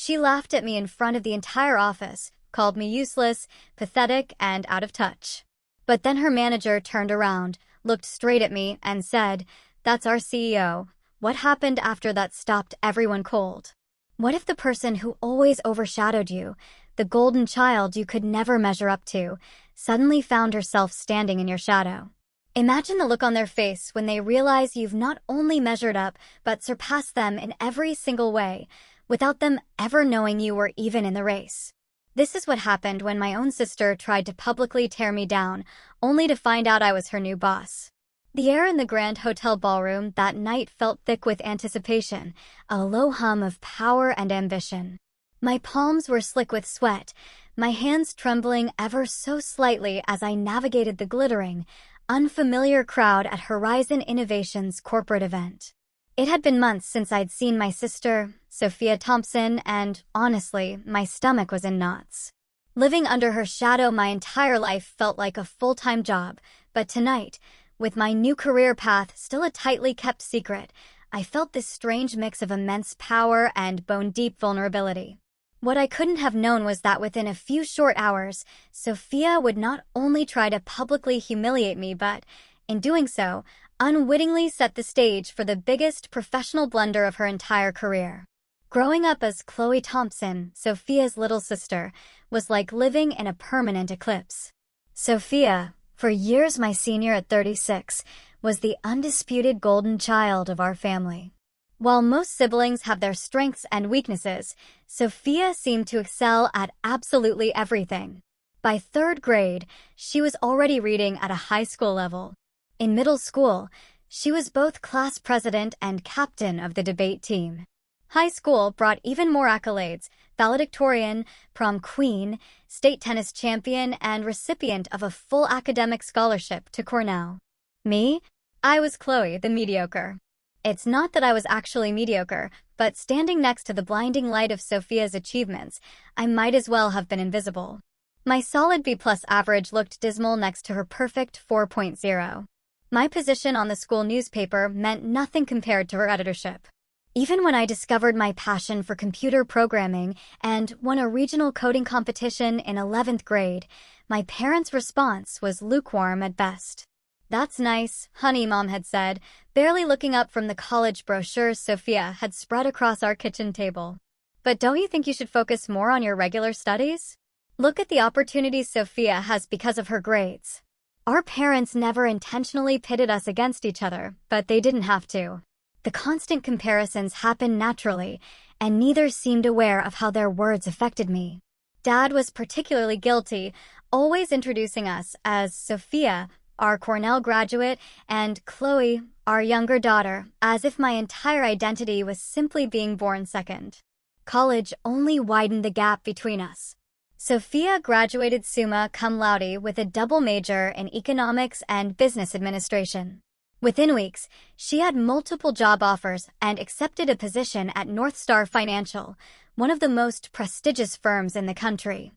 She laughed at me in front of the entire office, called me useless, pathetic, and out of touch. But then her manager turned around, looked straight at me, and said, "That's our CEO. What happened after that stopped everyone cold? What if the person who always overshadowed you, the golden child you could never measure up to, suddenly found herself standing in your shadow?" Imagine the look on their face when they realize you've not only measured up, but surpassed them in every single way, without them ever knowing you were even in the race. This is what happened when my own sister tried to publicly tear me down, only to find out I was her new boss. The air in the Grand Hotel ballroom that night felt thick with anticipation, a low hum of power and ambition. My palms were slick with sweat, my hands trembling ever so slightly as I navigated the glittering, unfamiliar crowd at Horizon Innovation's corporate event. It had been months since I'd seen my sister, Sophia Thompson, and, honestly, my stomach was in knots. Living under her shadow my entire life felt like a full-time job, but tonight, with my new career path still a tightly kept secret, I felt this strange mix of immense power and bone-deep vulnerability. What I couldn't have known was that within a few short hours, Sophia would not only try to publicly humiliate me, but, in doing so, unwittingly set the stage for the biggest professional blunder of her entire career. Growing up as Chloe Thompson, Sophia's little sister, was like living in a permanent eclipse. Sophia, for years my senior at 36, was the undisputed golden child of our family. While most siblings have their strengths and weaknesses, Sophia seemed to excel at absolutely everything. By third grade, she was already reading at a high school level. In middle school, she was both class president and captain of the debate team. High school brought even more accolades: valedictorian, prom queen, state tennis champion, and recipient of a full academic scholarship to Cornell. Me? I was Chloe, the mediocre. It's not that I was actually mediocre, but standing next to the blinding light of Sophia's achievements, I might as well have been invisible. My solid B+ average looked dismal next to her perfect 4.0. My position on the school newspaper meant nothing compared to her editorship. Even when I discovered my passion for computer programming and won a regional coding competition in 11th grade, my parents' response was lukewarm at best. "That's nice, honey," Mom had said, barely looking up from the college brochures Sophia had spread across our kitchen table. "But don't you think you should focus more on your regular studies? Look at the opportunities Sophia has because of her grades." Our parents never intentionally pitted us against each other, but they didn't have to. The constant comparisons happened naturally, and neither seemed aware of how their words affected me. Dad was particularly guilty, always introducing us as Sophia, our Cornell graduate, and Chloe, our younger daughter, as if my entire identity was simply being born second. College only widened the gap between us. Sophia graduated summa cum laude with a double major in economics and business administration. Within weeks, she had multiple job offers and accepted a position at North Star Financial, one of the most prestigious firms in the country.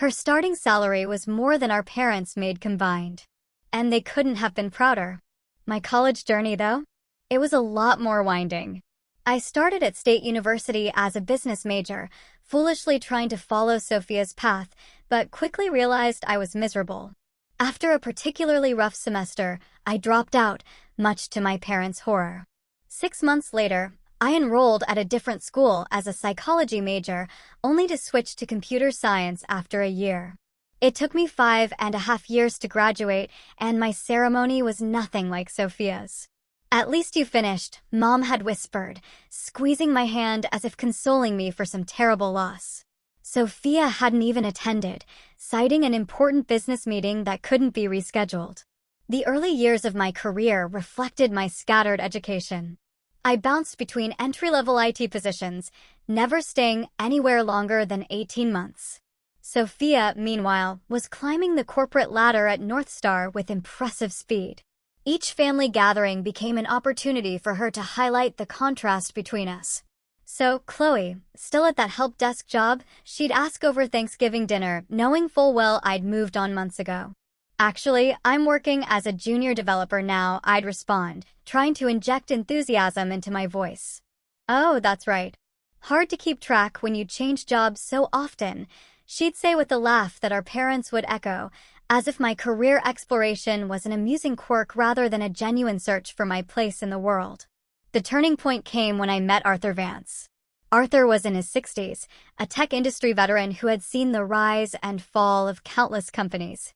Her starting salary was more than our parents made combined. And they couldn't have been prouder. My college journey, though? It was a lot more winding. I started at State University as a business major, foolishly trying to follow Sophia's path, but quickly realized I was miserable. After a particularly rough semester, I dropped out, much to my parents' horror. 6 months later, I enrolled at a different school as a psychology major, only to switch to computer science after a year. It took me 5.5 years to graduate, and my ceremony was nothing like Sophia's. "At least you finished," Mom had whispered, squeezing my hand as if consoling me for some terrible loss. Sophia hadn't even attended, citing an important business meeting that couldn't be rescheduled. The early years of my career reflected my scattered education. I bounced between entry-level IT positions, never staying anywhere longer than 18 months. Sophia, meanwhile, was climbing the corporate ladder at North Star with impressive speed. Each family gathering became an opportunity for her to highlight the contrast between us. So, Chloe, still at that help desk job, she'd ask over Thanksgiving dinner, knowing full well I'd moved on months ago. "Actually, I'm working as a junior developer now," I'd respond, trying to inject enthusiasm into my voice. "Oh, that's right. Hard to keep track when you change jobs so often, she'd say with a laugh that our parents would echo, as if my career exploration was an amusing quirk rather than a genuine search for my place in the world. The turning point came when I met Arthur Vance. Arthur was in his 60s, a tech industry veteran who had seen the rise and fall of countless companies.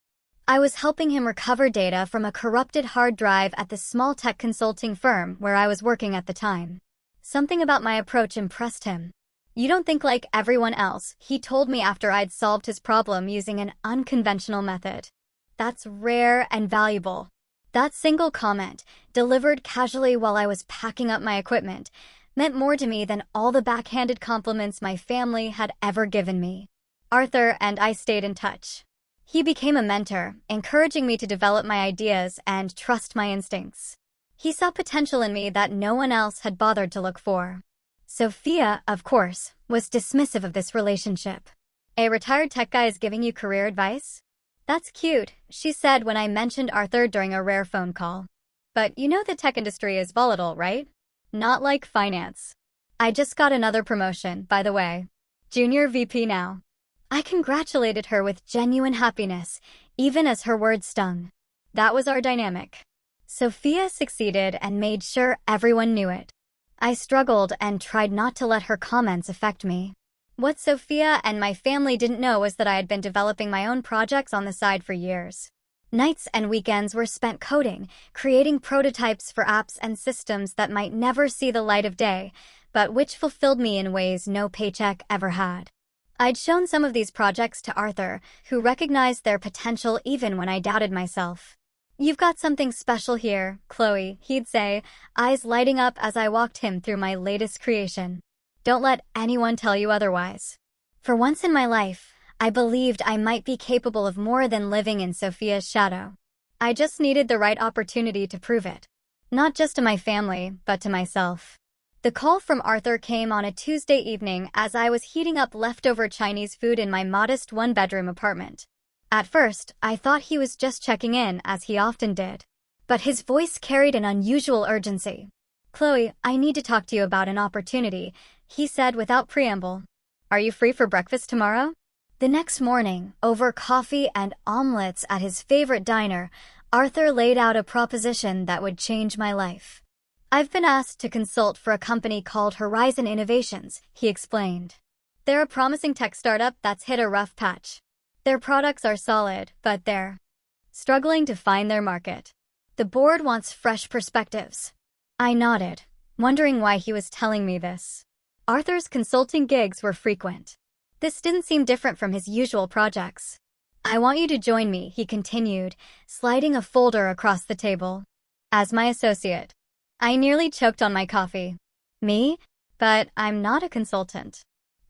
I was helping him recover data from a corrupted hard drive at the small tech consulting firm where I was working at the time. Something about my approach impressed him. "You don't think like everyone else," he told me after I'd solved his problem using an unconventional method. "That's rare and valuable." That single comment, delivered casually while I was packing up my equipment, meant more to me than all the backhanded compliments my family had ever given me. Arthur and I stayed in touch. He became a mentor, encouraging me to develop my ideas and trust my instincts. He saw potential in me that no one else had bothered to look for. Sophia, of course, was dismissive of this relationship. "A retired tech guy is giving you career advice? That's cute," she said when I mentioned Arthur during a rare phone call. "But you know the tech industry is volatile, right? Not like finance." I just got another promotion, by the way. Junior VP now. I congratulated her with genuine happiness, even as her words stung. That was our dynamic. Sophia succeeded and made sure everyone knew it. I struggled and tried not to let her comments affect me. What Sophia and my family didn't know was that I had been developing my own projects on the side for years. Nights and weekends were spent coding, creating prototypes for apps and systems that might never see the light of day, but which fulfilled me in ways no paycheck ever had. I'd shown some of these projects to Arthur, who recognized their potential even when I doubted myself. "You've got something special here, Chloe," he'd say, eyes lighting up as I walked him through my latest creation. "Don't let anyone tell you otherwise." For once in my life, I believed I might be capable of more than living in Sophia's shadow. I just needed the right opportunity to prove it. Not just to my family, but to myself. The call from Arthur came on a Tuesday evening as I was heating up leftover Chinese food in my modest one-bedroom apartment. At first, I thought he was just checking in, as he often did. But his voice carried an unusual urgency. "Chloe, I need to talk to you about an opportunity," he said without preamble. "Are you free for breakfast tomorrow?" The next morning, over coffee and omelets at his favorite diner, Arthur laid out a proposition that would change my life. "I've been asked to consult for a company called Horizon Innovations," he explained. "They're a promising tech startup that's hit a rough patch. Their products are solid, but they're struggling to find their market. The board wants fresh perspectives." I nodded, wondering why he was telling me this. Arthur's consulting gigs were frequent. This didn't seem different from his usual projects. "I want you to join me," he continued, sliding a folder across the table. "As my associate." I nearly choked on my coffee. "Me? But I'm not a consultant.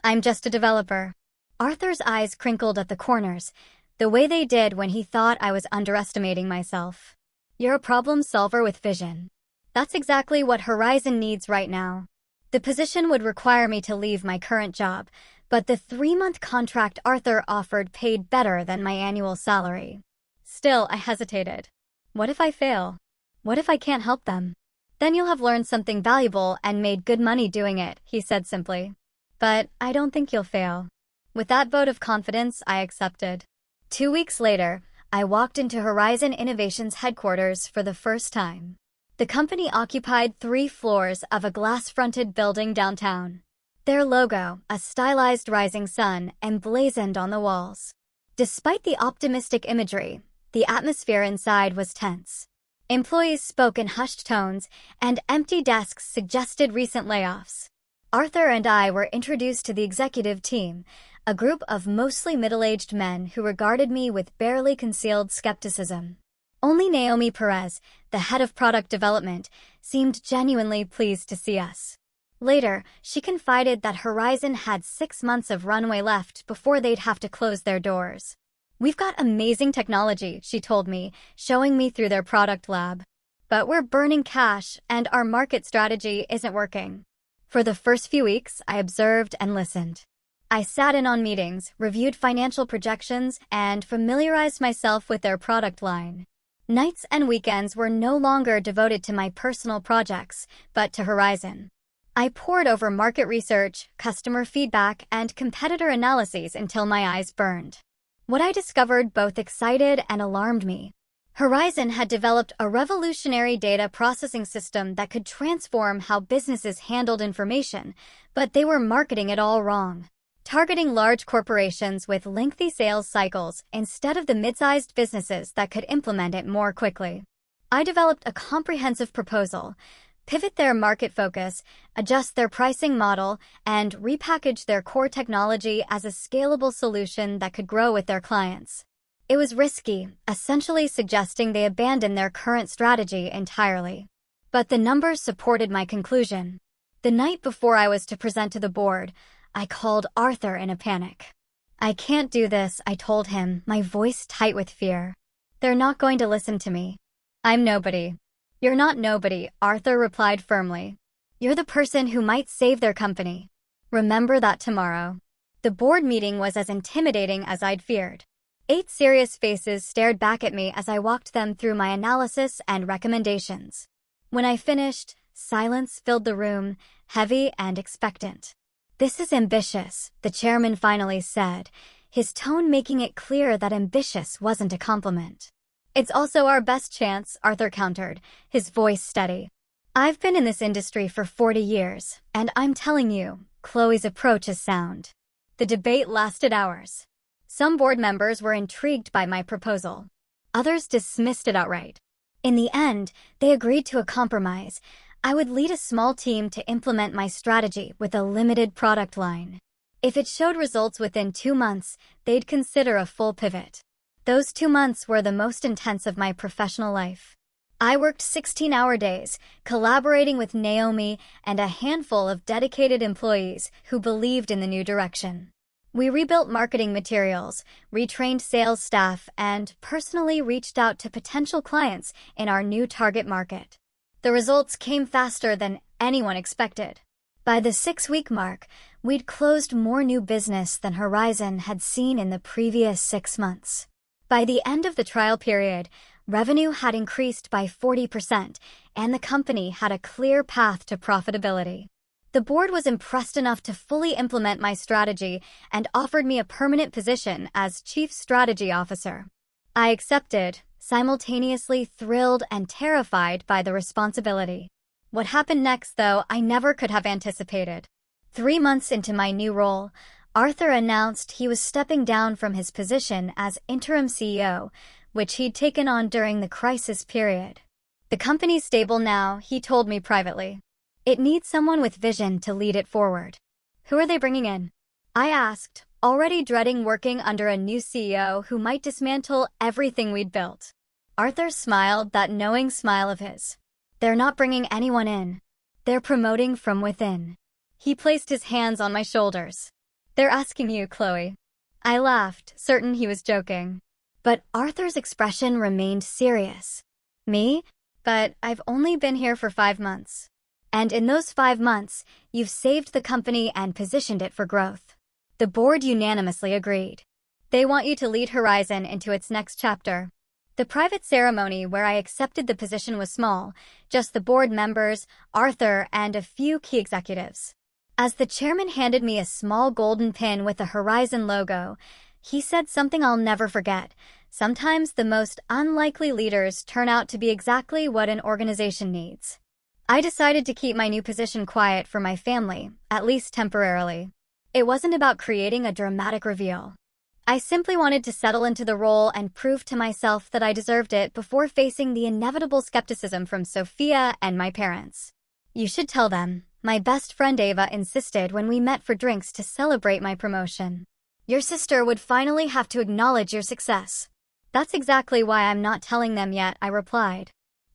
I'm just a developer." Arthur's eyes crinkled at the corners, the way they did when he thought I was underestimating myself. "You're a problem solver with vision. That's exactly what Horizon needs right now. The position would require me to leave my current job, but the 3-month contract Arthur offered paid better than my annual salary." Still, I hesitated. What if I fail? What if I can't help them? "Then you'll have learned something valuable and made good money doing it," he said simply. "But I don't think you'll fail." With that vote of confidence, I accepted. 2 weeks later, I walked into Horizon Innovations headquarters for the first time. The company occupied 3 floors of a glass-fronted building downtown. Their logo, a stylized rising sun, emblazoned on the walls. Despite the optimistic imagery, the atmosphere inside was tense. Employees spoke in hushed tones, and empty desks suggested recent layoffs. Arthur and I were introduced to the executive team, a group of mostly middle-aged men who regarded me with barely concealed skepticism. Only Naomi Perez, the head of product development, seemed genuinely pleased to see us. Later, she confided that Horizon had 6 months of runway left before they'd have to close their doors. "We've got amazing technology," she told me, showing me through their product lab. "But we're burning cash, and our market strategy isn't working." For the first few weeks, I observed and listened. I sat in on meetings, reviewed financial projections, and familiarized myself with their product line. Nights and weekends were no longer devoted to my personal projects, but to Horizon. I pored over market research, customer feedback, and competitor analyses until my eyes burned. What I discovered both excited and alarmed me. Horizon had developed a revolutionary data processing system that could transform how businesses handled information, but they were marketing it all wrong. Targeting large corporations with lengthy sales cycles instead of the mid-sized businesses that could implement it more quickly. I developed a comprehensive proposal, pivot their market focus, adjust their pricing model, and repackage their core technology as a scalable solution that could grow with their clients. It was risky, essentially suggesting they abandon their current strategy entirely. But the numbers supported my conclusion. The night before I was to present to the board, I called Arthur in a panic. "I can't do this," I told him, my voice tight with fear. "They're not going to listen to me. I'm nobody." "You're not nobody," Arthur replied firmly. "You're the person who might save their company. Remember that tomorrow." The board meeting was as intimidating as I'd feared. 8 serious faces stared back at me as I walked them through my analysis and recommendations. When I finished, silence filled the room, heavy and expectant. "This is ambitious," the chairman finally said, his tone making it clear that ambitious wasn't a compliment. "It's also our best chance," Arthur countered, his voice steady. "I've been in this industry for 40 years, and I'm telling you, Chloe's approach is sound." The debate lasted hours. Some board members were intrigued by my proposal. Others dismissed it outright. In the end, they agreed to a compromise. I would lead a small team to implement my strategy with a limited product line. If it showed results within 2 months, they'd consider a full pivot. Those 2 months were the most intense of my professional life. I worked 16-hour days, collaborating with Naomi and a handful of dedicated employees who believed in the new direction. We rebuilt marketing materials, retrained sales staff, and personally reached out to potential clients in our new target market. The results came faster than anyone expected. By the 6-week mark, we'd closed more new business than Horizon had seen in the previous 6 months. By the end of the trial period, revenue had increased by 40%, and the company had a clear path to profitability. The board was impressed enough to fully implement my strategy and offered me a permanent position as Chief Strategy Officer. I accepted, simultaneously thrilled and terrified by the responsibility. What happened next, though, I never could have anticipated. 3 months into my new role, Arthur announced he was stepping down from his position as interim CEO, which he'd taken on during the crisis period. "The company's stable now," he told me privately. "It needs someone with vision to lead it forward." "Who are they bringing in?" I asked, already dreading working under a new CEO who might dismantle everything we'd built. Arthur smiled, that knowing smile of his. "They're not bringing anyone in. They're promoting from within." He placed his hands on my shoulders. "They're asking you, Chloe." I laughed, certain he was joking. But Arthur's expression remained serious. "Me? But I've only been here for 5 months. And in those 5 months, you've saved the company and positioned it for growth." The board unanimously agreed. They want you to lead Horizon into its next chapter. The private ceremony where I accepted the position was small, just the board members, Arthur, and a few key executives. As the chairman handed me a small golden pin with the Horizon logo, he said something I'll never forget. "Sometimes the most unlikely leaders turn out to be exactly what an organization needs." I decided to keep my new position quiet for my family, at least temporarily. It wasn't about creating a dramatic reveal. I simply wanted to settle into the role and prove to myself that I deserved it before facing the inevitable skepticism from Sophia and my parents. "You should tell them," my best friend Ava insisted when we met for drinks to celebrate my promotion. "Your sister would finally have to acknowledge your success." "That's exactly why I'm not telling them yet," I replied.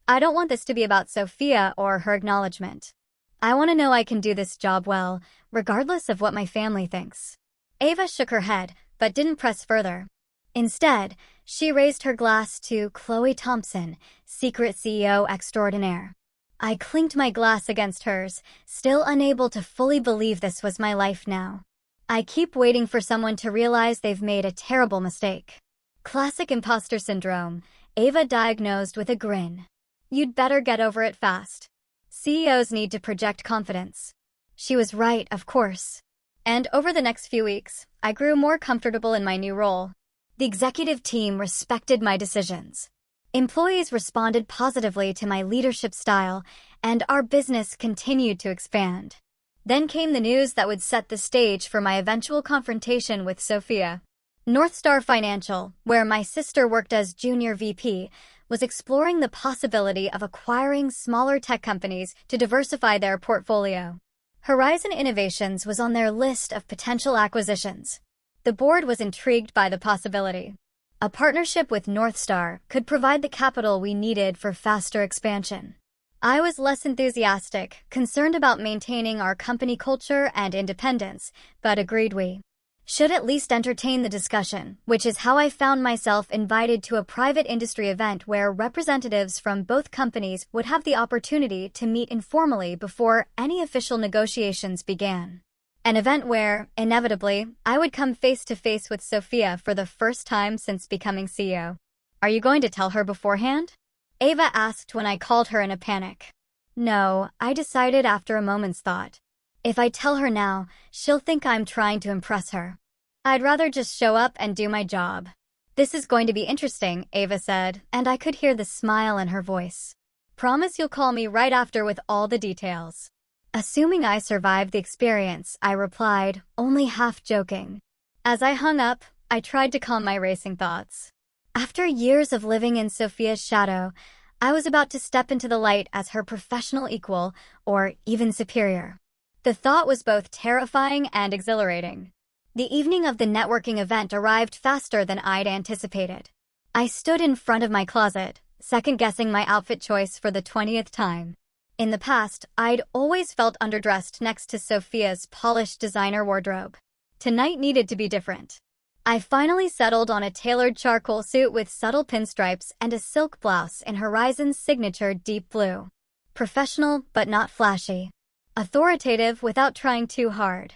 "I don't want this to be about Sophia or her acknowledgement. I want to know I can do this job well, regardless of what my family thinks." Ava shook her head, but didn't press further. Instead, she raised her glass to Chloe Thompson, secret CEO extraordinaire. I clinked my glass against hers, still unable to fully believe this was my life now. I keep waiting for someone to realize they've made a terrible mistake. Classic imposter syndrome, Ava diagnosed with a grin. "You'd better get over it fast. CEOs need to project confidence." She was right, of course. And over the next few weeks, I grew more comfortable in my new role. The executive team respected my decisions. Employees responded positively to my leadership style, and our business continued to expand. Then came the news that would set the stage for my eventual confrontation with Sophia. North Star Financial, where my sister worked as junior VP, was exploring the possibility of acquiring smaller tech companies to diversify their portfolio. Horizon Innovations was on their list of potential acquisitions. The board was intrigued by the possibility. A partnership with North Star could provide the capital we needed for faster expansion. I was less enthusiastic, concerned about maintaining our company culture and independence, but agreed we should at least entertain the discussion, which is how I found myself invited to a private industry event where representatives from both companies would have the opportunity to meet informally before any official negotiations began. An event where, inevitably, I would come face to face with Sophia for the first time since becoming CEO. Are you going to tell her beforehand? Ava asked when I called her in a panic. No, I decided after a moment's thought. If I tell her now, she'll think I'm trying to impress her. I'd rather just show up and do my job. This is going to be interesting, Ava said, and I could hear the smile in her voice. Promise you'll call me right after with all the details. Assuming I survived the experience, I replied, only half joking. As I hung up, I tried to calm my racing thoughts. After years of living in Sophia's shadow, I was about to step into the light as her professional equal, or even superior. The thought was both terrifying and exhilarating. The evening of the networking event arrived faster than I'd anticipated. I stood in front of my closet, second-guessing my outfit choice for the 20th time. In the past, I'd always felt underdressed next to Sophia's polished designer wardrobe. Tonight needed to be different. I finally settled on a tailored charcoal suit with subtle pinstripes and a silk blouse in Horizon's signature deep blue. Professional, but not flashy. Authoritative without trying too hard.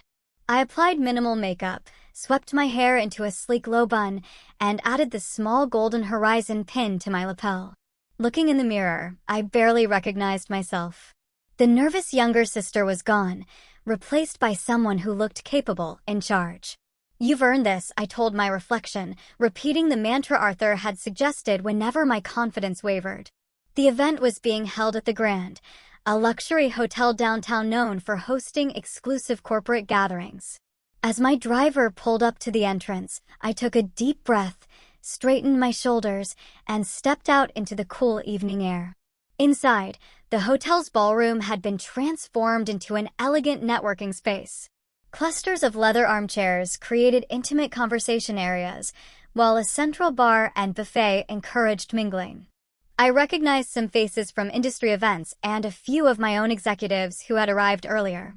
I applied minimal makeup, swept my hair into a sleek low bun, and added the small golden Horizon pin to my lapel. Looking in the mirror, I barely recognized myself. The nervous younger sister was gone, replaced by someone who looked capable, in charge. You've earned this, I told my reflection, repeating the mantra Arthur had suggested whenever my confidence wavered. The event was being held at the Grand, a luxury hotel downtown known for hosting exclusive corporate gatherings. As my driver pulled up to the entrance, I took a deep breath, straightened my shoulders, and stepped out into the cool evening air. Inside, the hotel's ballroom had been transformed into an elegant networking space. Clusters of leather armchairs created intimate conversation areas, while a central bar and buffet encouraged mingling. I recognized some faces from industry events and a few of my own executives who had arrived earlier.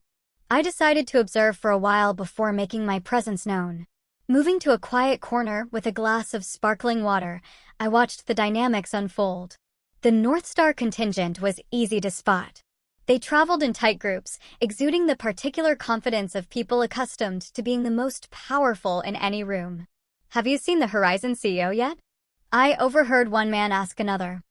I decided to observe for a while before making my presence known. Moving to a quiet corner with a glass of sparkling water, I watched the dynamics unfold. The North Star contingent was easy to spot. They traveled in tight groups, exuding the particular confidence of people accustomed to being the most powerful in any room. Have you seen the Horizon CEO yet? I overheard one man ask another.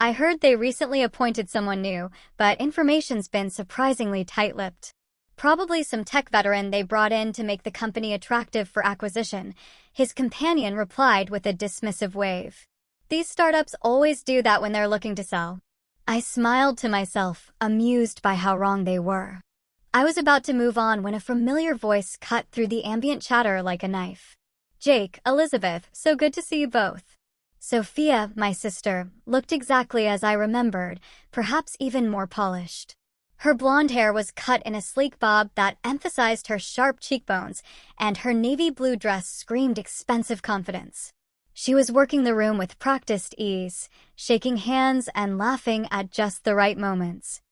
I heard they recently appointed someone new, but information's been surprisingly tight-lipped. Probably some tech veteran they brought in to make the company attractive for acquisition, his companion replied with a dismissive wave. These startups always do that when they're looking to sell. I smiled to myself, amused by how wrong they were. I was about to move on when a familiar voice cut through the ambient chatter like a knife. Jake, Elizabeth, so good to see you both. Sophia, my sister, looked exactly as I remembered, perhaps even more polished. Her blonde hair was cut in a sleek bob that emphasized her sharp cheekbones, and her navy blue dress screamed expensive confidence. She was working the room with practiced ease, shaking hands and laughing at just the right moments.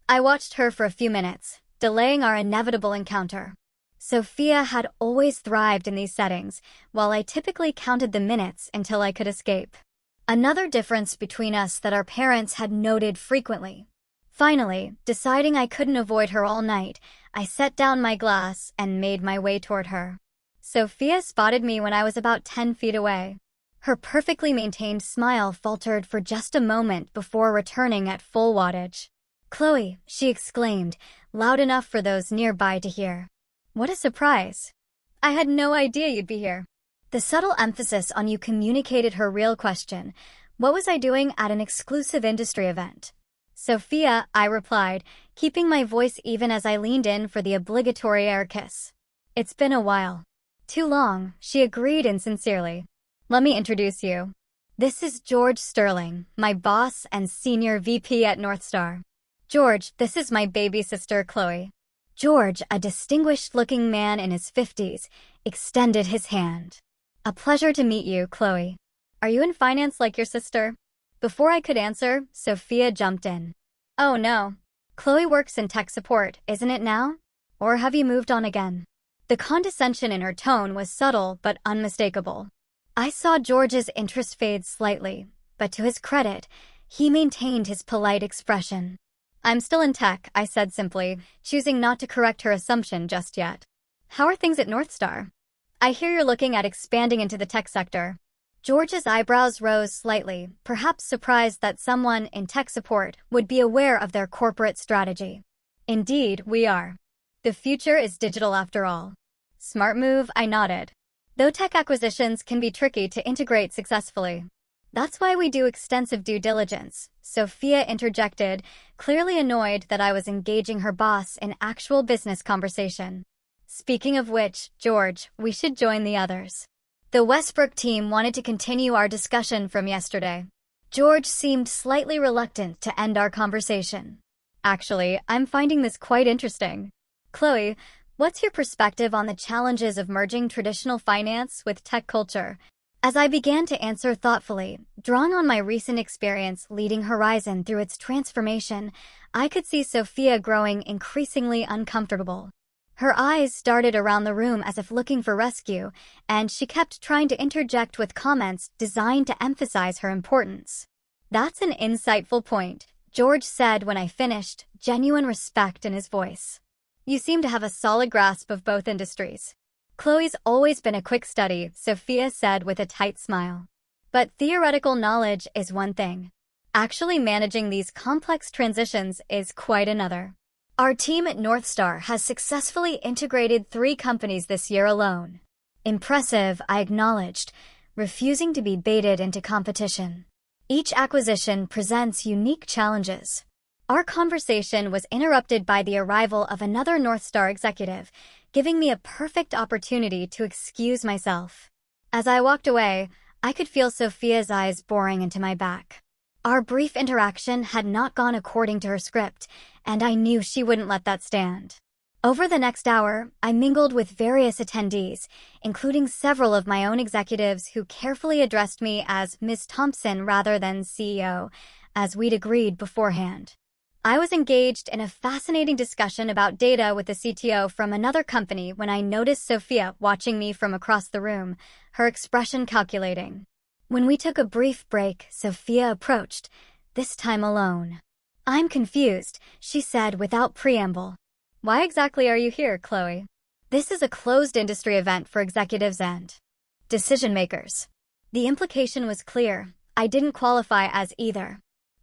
I watched her for a few minutes, delaying our inevitable encounter. Sophia had always thrived in these settings, while I typically counted the minutes until I could escape. Another difference between us that our parents had noted frequently. Finally, deciding I couldn't avoid her all night, I set down my glass and made my way toward her. Sophia spotted me when I was about 10 feet away. Her perfectly maintained smile faltered for just a moment before returning at full wattage. Chloe, she exclaimed, loud enough for those nearby to hear. What a surprise. I had no idea you'd be here. The subtle emphasis on you communicated her real question. What was I doing at an exclusive industry event? Sophia, I replied, keeping my voice even as I leaned in for the obligatory air kiss. It's been a while. Too long, she agreed insincerely. Let me introduce you. This is George Sterling, my boss and senior VP at Northstar. George, this is my baby sister, Chloe. George, a distinguished-looking man in his 50s, extended his hand. A pleasure to meet you, Chloe. Are you in finance like your sister? Before I could answer, Sophia jumped in. Oh no. Chloe works in tech support, isn't it now? Or have you moved on again? The condescension in her tone was subtle but unmistakable. I saw George's interest fade slightly, but to his credit, he maintained his polite expression. I'm still in tech, I said simply, choosing not to correct her assumption just yet. How are things at Northstar? I hear you're looking at expanding into the tech sector. George's eyebrows rose slightly, perhaps surprised that someone in tech support would be aware of their corporate strategy. Indeed, we are. The future is digital after all. Smart move, I nodded. Though tech acquisitions can be tricky to integrate successfully. That's why we do extensive due diligence, Sophia interjected, clearly annoyed that I was engaging her boss in actual business conversation. Speaking of which, George, we should join the others. The Westbrook team wanted to continue our discussion from yesterday. George seemed slightly reluctant to end our conversation. Actually, I'm finding this quite interesting. Chloe, what's your perspective on the challenges of merging traditional finance with tech culture? As I began to answer thoughtfully, drawing on my recent experience leading Horizon through its transformation, I could see Sophia growing increasingly uncomfortable. Her eyes darted around the room as if looking for rescue, and she kept trying to interject with comments designed to emphasize her importance. That's an insightful point, George said when I finished, genuine respect in his voice. You seem to have a solid grasp of both industries. Chloe's always been a quick study, Sophia said with a tight smile. But theoretical knowledge is one thing. Actually managing these complex transitions is quite another. Our team at Northstar has successfully integrated 3 companies this year alone. Impressive, I acknowledged, refusing to be baited into competition. Each acquisition presents unique challenges. Our conversation was interrupted by the arrival of another Northstar executive, giving me a perfect opportunity to excuse myself. As I walked away, I could feel Sophia's eyes boring into my back. Our brief interaction had not gone according to her script, and I knew she wouldn't let that stand. Over the next hour, I mingled with various attendees, including several of my own executives who carefully addressed me as Ms. Thompson rather than CEO, as we'd agreed beforehand. I was engaged in a fascinating discussion about data with the CTO from another company when I noticed Sophia watching me from across the room, her expression calculating. When we took a brief break, Sophia approached, this time alone. I'm confused, she said without preamble. Why exactly are you here, Chloe? This is a closed industry event for executives and decision makers. The implication was clear. I didn't qualify as either.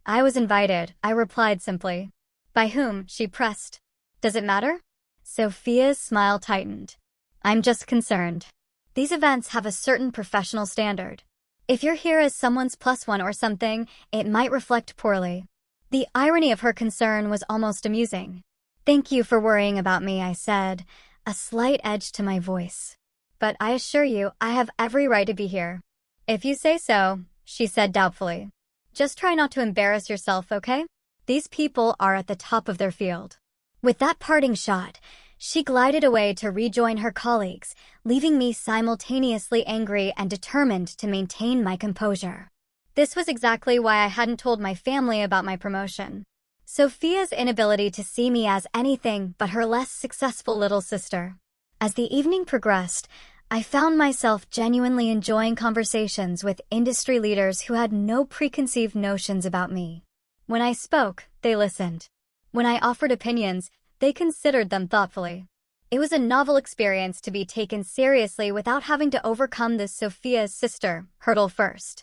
I was invited, I replied simply. By whom? She pressed. Does it matter? Sophia's smile tightened. I'm just concerned. These events have a certain professional standard. If you're here as someone's +1 or something, it might reflect poorly. The irony of her concern was almost amusing. Thank you for worrying about me, I said, a slight edge to my voice. But I assure you, I have every right to be here. If you say so, she said doubtfully. Just try not to embarrass yourself, okay? These people are at the top of their field. With that parting shot, she glided away to rejoin her colleagues, leaving me simultaneously angry and determined to maintain my composure. This was exactly why I hadn't told my family about my promotion. Sophia's inability to see me as anything but her less successful little sister. As the evening progressed, I found myself genuinely enjoying conversations with industry leaders who had no preconceived notions about me. When I spoke, they listened. When I offered opinions, they considered them thoughtfully. It was a novel experience to be taken seriously without having to overcome the Sophia's sister hurdle first.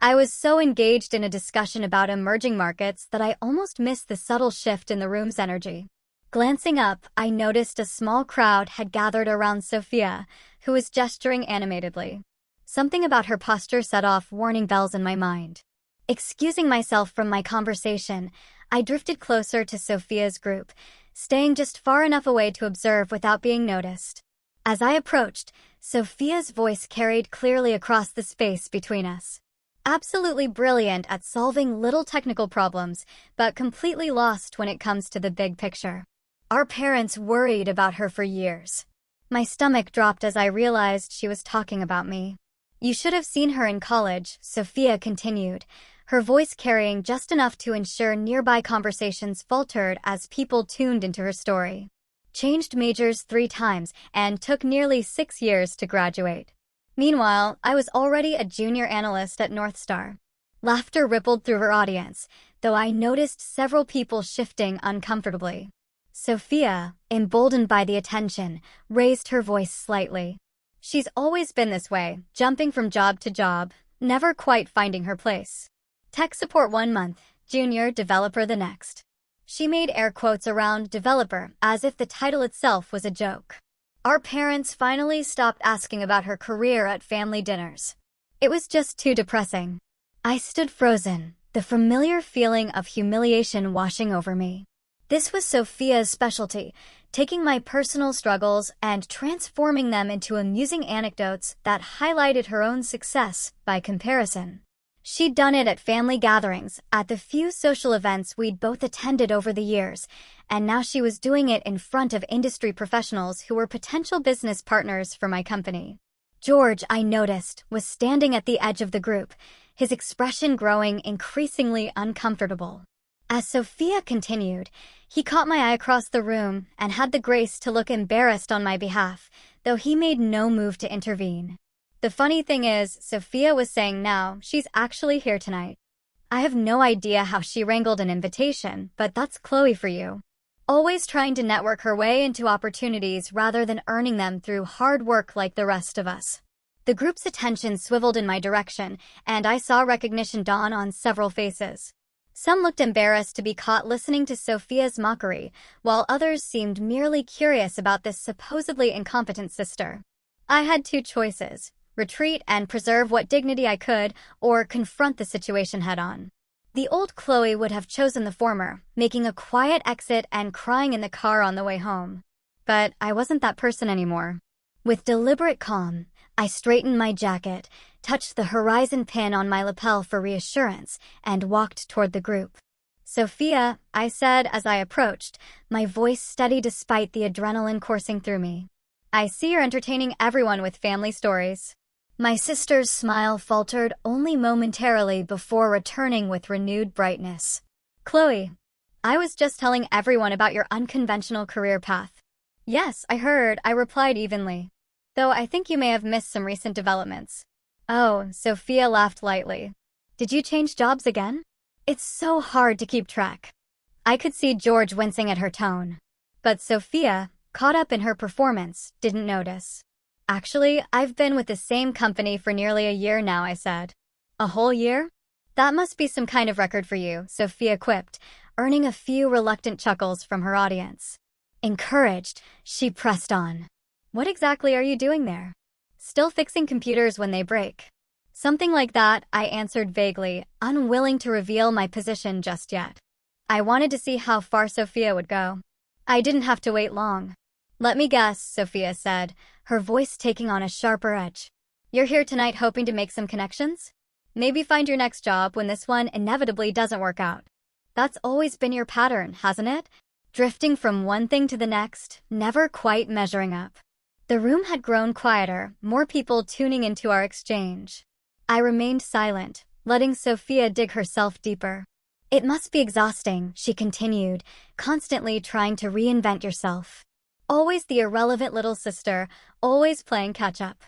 I was so engaged in a discussion about emerging markets that I almost missed the subtle shift in the room's energy. Glancing up, I noticed a small crowd had gathered around Sophia, who was gesturing animatedly. Something about her posture set off warning bells in my mind. Excusing myself from my conversation, I drifted closer to Sophia's group, staying just far enough away to observe without being noticed. As I approached, Sophia's voice carried clearly across the space between us. Absolutely brilliant at solving little technical problems, but completely lost when it comes to the big picture. Our parents worried about her for years. My stomach dropped as I realized she was talking about me. You should have seen her in college, Sophia continued, her voice carrying just enough to ensure nearby conversations faltered as people tuned into her story. Changed majors 3 times and took nearly 6 years to graduate. Meanwhile, I was already a junior analyst at Northstar. Laughter rippled through her audience, though I noticed several people shifting uncomfortably. Sophia, emboldened by the attention, raised her voice slightly. She's always been this way, jumping from job to job, never quite finding her place. Tech support 1 month, junior developer the next. She made air quotes around developer as if the title itself was a joke. Our parents finally stopped asking about her career at family dinners. It was just too depressing. I stood frozen, the familiar feeling of humiliation washing over me. This was Sophia's specialty, taking my personal struggles and transforming them into amusing anecdotes that highlighted her own success by comparison. She'd done it at family gatherings, at the few social events we'd both attended over the years, and now she was doing it in front of industry professionals who were potential business partners for my company. George, I noticed, was standing at the edge of the group, his expression growing increasingly uncomfortable. As Sophia continued, he caught my eye across the room and had the grace to look embarrassed on my behalf, though he made no move to intervene. The funny thing is, Sophia was saying now she's actually here tonight. I have no idea how she wrangled an invitation, but that's Chloe for you. Always trying to network her way into opportunities rather than earning them through hard work like the rest of us. The group's attention swiveled in my direction, and I saw recognition dawn on several faces. Some looked embarrassed to be caught listening to Sophia's mockery, while others seemed merely curious about this supposedly incompetent sister. I had 2 choices: retreat and preserve what dignity I could, or confront the situation head-on. The old Chloe would have chosen the former, making a quiet exit and crying in the car on the way home. But I wasn't that person anymore. With deliberate calm, I straightened my jacket, touched the horizon pin on my lapel for reassurance, and walked toward the group. Sophia, I said as I approached, my voice steady despite the adrenaline coursing through me. I see you're entertaining everyone with family stories. My sister's smile faltered only momentarily before returning with renewed brightness. Chloe, I was just telling everyone about your unconventional career path. Yes, I heard, I replied evenly. Though I think you may have missed some recent developments. Oh, Sophia laughed lightly. Did you change jobs again? It's so hard to keep track. I could see George wincing at her tone. But Sophia, caught up in her performance, didn't notice. Actually, I've been with the same company for nearly a year now, I said. A whole year? That must be some kind of record for you, Sophia quipped, earning a few reluctant chuckles from her audience. Encouraged, she pressed on. What exactly are you doing there? Still fixing computers when they break. Something like that, I answered vaguely, unwilling to reveal my position just yet. I wanted to see how far Sophia would go. I didn't have to wait long. Let me guess, Sophia said, her voice taking on a sharper edge. You're here tonight hoping to make some connections? Maybe find your next job when this one inevitably doesn't work out. That's always been your pattern, hasn't it? Drifting from one thing to the next, never quite measuring up. The room had grown quieter, more people tuning into our exchange. I remained silent, letting Sophia dig herself deeper. It must be exhausting, she continued, constantly trying to reinvent yourself. Always the irrelevant little sister, always playing catch-up.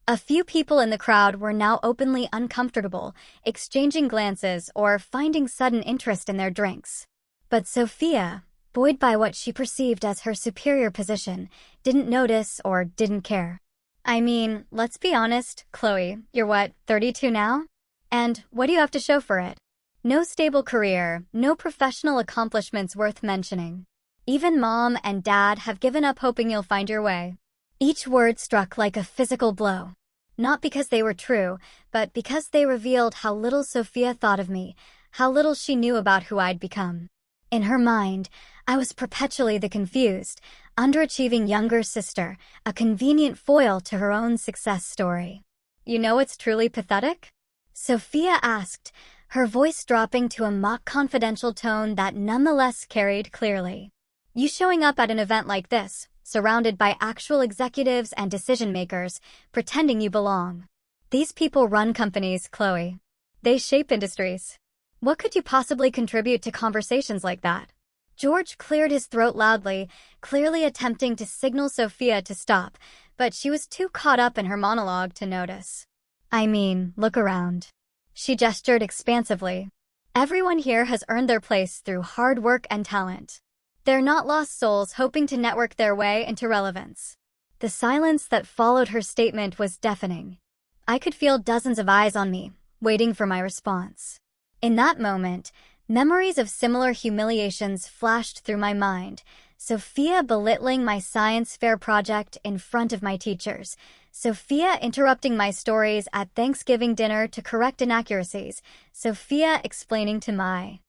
A few people in the crowd were now openly uncomfortable, exchanging glances or finding sudden interest in their drinks. But Sophia, buoyed by what she perceived as her superior position, didn't notice or didn't care. I mean, let's be honest, Chloe, you're what, 32 now? And what do you have to show for it? No stable career, no professional accomplishments worth mentioning. Even mom and dad have given up hoping you'll find your way. Each word struck like a physical blow. Not because they were true, but because they revealed how little Sophia thought of me, how little she knew about who I'd become. In her mind, I was perpetually the confused, underachieving younger sister, a convenient foil to her own success story. You know what's truly pathetic? Sophia asked, her voice dropping to a mock confidential tone that nonetheless carried clearly. You showing up at an event like this, surrounded by actual executives and decision-makers, pretending you belong. These people run companies, Chloe. They shape industries. What could you possibly contribute to conversations like that? George cleared his throat loudly, clearly attempting to signal Sophia to stop, but she was too caught up in her monologue to notice. I mean, look around. She gestured expansively. Everyone here has earned their place through hard work and talent. They're not lost souls hoping to network their way into relevance. The silence that followed her statement was deafening. I could feel dozens of eyes on me, waiting for my response. In that moment, memories of similar humiliations flashed through my mind. Sophia belittling my science fair project in front of my teachers. Sophia interrupting my stories at Thanksgiving dinner to correct inaccuracies. Sophia explaining to my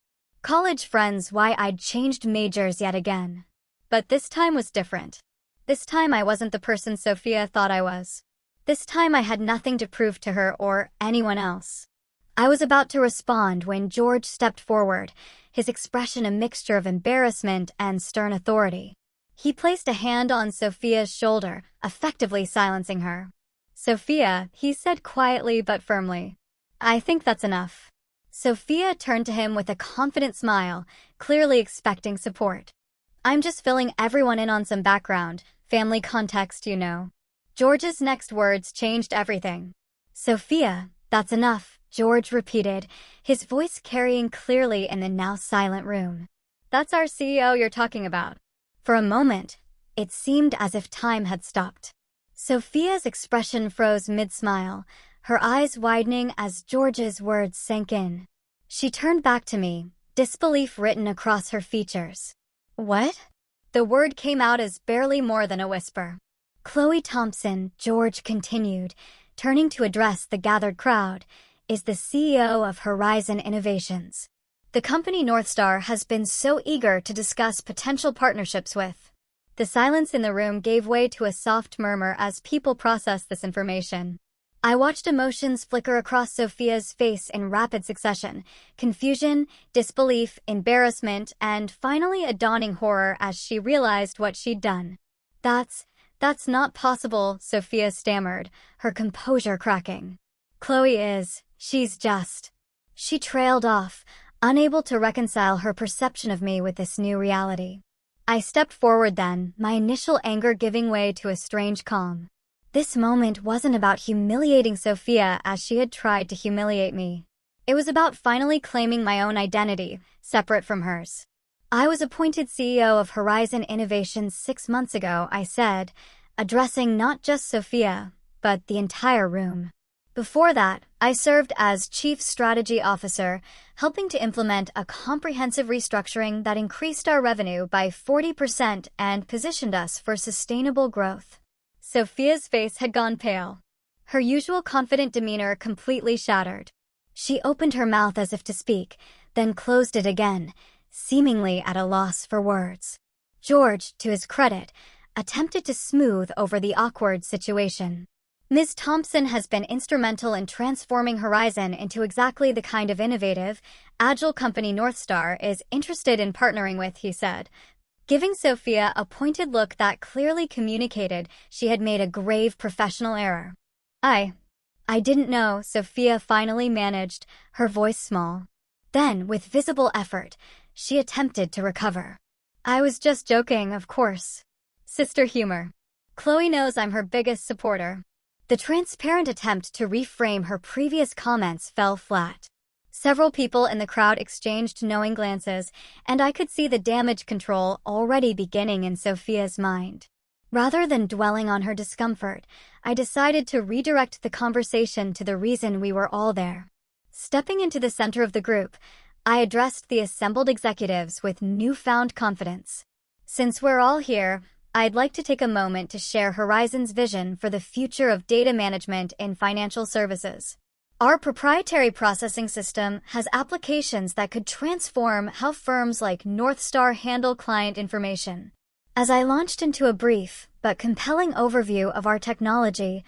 college friends why I'd changed majors yet again. But this time was different. This time I wasn't the person Sophia thought I was. This time I had nothing to prove to her or anyone else. I was about to respond when George stepped forward, his expression a mixture of embarrassment and stern authority. He placed a hand on Sophia's shoulder, effectively silencing her. Sophia, he said quietly but firmly. I think that's enough. Sophia turned to him with a confident smile, clearly expecting support. I'm just filling everyone in on some background, family context, you know. George's next words changed everything. Sophia, that's enough, George repeated, his voice carrying clearly in the now silent room. That's our CEO you're talking about. For a moment, it seemed as if time had stopped. Sophia's expression froze mid-smile, her eyes widening as George's words sank in. She turned back to me, disbelief written across her features. What? The word came out as barely more than a whisper. Chloe Thompson, George continued, turning to address the gathered crowd, is the CEO of Horizon Innovations. The company Northstar has been so eager to discuss potential partnerships with. The silence in the room gave way to a soft murmur as people processed this information. I watched emotions flicker across Sophia's face in rapid succession: confusion, disbelief, embarrassment, and finally a dawning horror as she realized what she'd done. That's not possible, Sophia stammered, her composure cracking. She's just... She trailed off, unable to reconcile her perception of me with this new reality. I stepped forward then, my initial anger giving way to a strange calm. This moment wasn't about humiliating Sophia as she had tried to humiliate me. It was about finally claiming my own identity, separate from hers. I was appointed CEO of Horizon Innovations 6 months ago, I said, addressing not just Sophia, but the entire room. Before that, I served as Chief Strategy Officer, helping to implement a comprehensive restructuring that increased our revenue by 40% and positioned us for sustainable growth. Sophia's face had gone pale. Her usual confident demeanor completely shattered. She opened her mouth as if to speak, then closed it again, seemingly at a loss for words. George, to his credit, attempted to smooth over the awkward situation. Ms. Thompson has been instrumental in transforming Horizon into exactly the kind of innovative, agile company Northstar is interested in partnering with, he said, giving Sophia a pointed look that clearly communicated she had made a grave professional error. I didn't know, Sophia finally managed, her voice small. Then, with visible effort, she attempted to recover. I was just joking, of course. Sister humor. Chloe knows I'm her biggest supporter. The transparent attempt to reframe her previous comments fell flat. Several people in the crowd exchanged knowing glances, and I could see the damage control already beginning in Sophia's mind. Rather than dwelling on her discomfort, I decided to redirect the conversation to the reason we were all there. Stepping into the center of the group, I addressed the assembled executives with newfound confidence. Since we're all here, I'd like to take a moment to share Horizon's vision for the future of data management in financial services. Our proprietary processing system has applications that could transform how firms like Northstar handle client information. As I launched into a brief but compelling overview of our technology,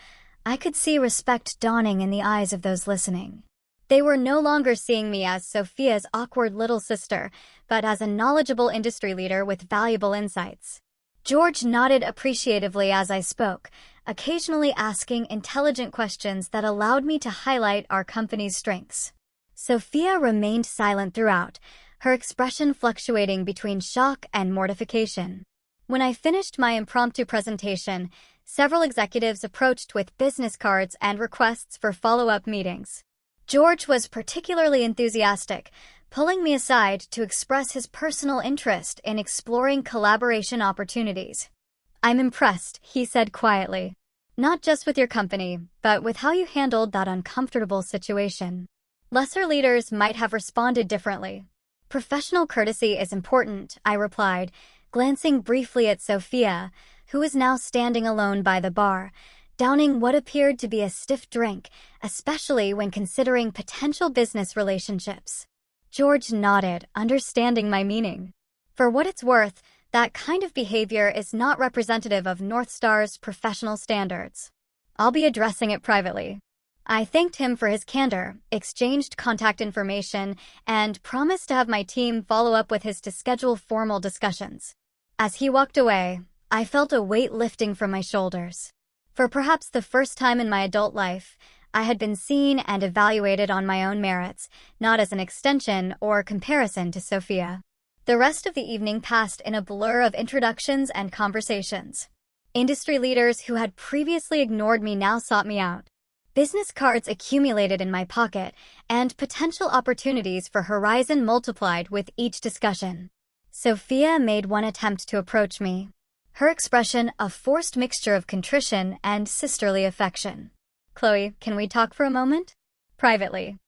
I could see respect dawning in the eyes of those listening. They were no longer seeing me as Sophia's awkward little sister, but as a knowledgeable industry leader with valuable insights. George nodded appreciatively as I spoke, occasionally asking intelligent questions that allowed me to highlight our company's strengths. Sophia remained silent throughout, her expression fluctuating between shock and mortification. When I finished my impromptu presentation, several executives approached with business cards and requests for follow-up meetings. George was particularly enthusiastic, pulling me aside to express his personal interest in exploring collaboration opportunities. "I'm impressed," he said quietly. "Not just with your company, but with how you handled that uncomfortable situation. Lesser leaders might have responded differently." "Professional courtesy is important," I replied, glancing briefly at Sophia, who was now standing alone by the bar, downing what appeared to be a stiff drink, especially when considering potential business relationships. George nodded, understanding my meaning. For what it's worth, that kind of behavior is not representative of Northstar's professional standards. I'll be addressing it privately. I thanked him for his candor, exchanged contact information, and promised to have my team follow up with his to schedule formal discussions. As he walked away, I felt a weight lifting from my shoulders. For perhaps the first time in my adult life, I had been seen and evaluated on my own merits, not as an extension or comparison to Sophia. The rest of the evening passed in a blur of introductions and conversations. Industry leaders who had previously ignored me now sought me out. Business cards accumulated in my pocket, and potential opportunities for Horizon multiplied with each discussion. Sophia made one attempt to approach me, her expression a forced mixture of contrition and sisterly affection. "Chloe, can we talk for a moment?" "Privately."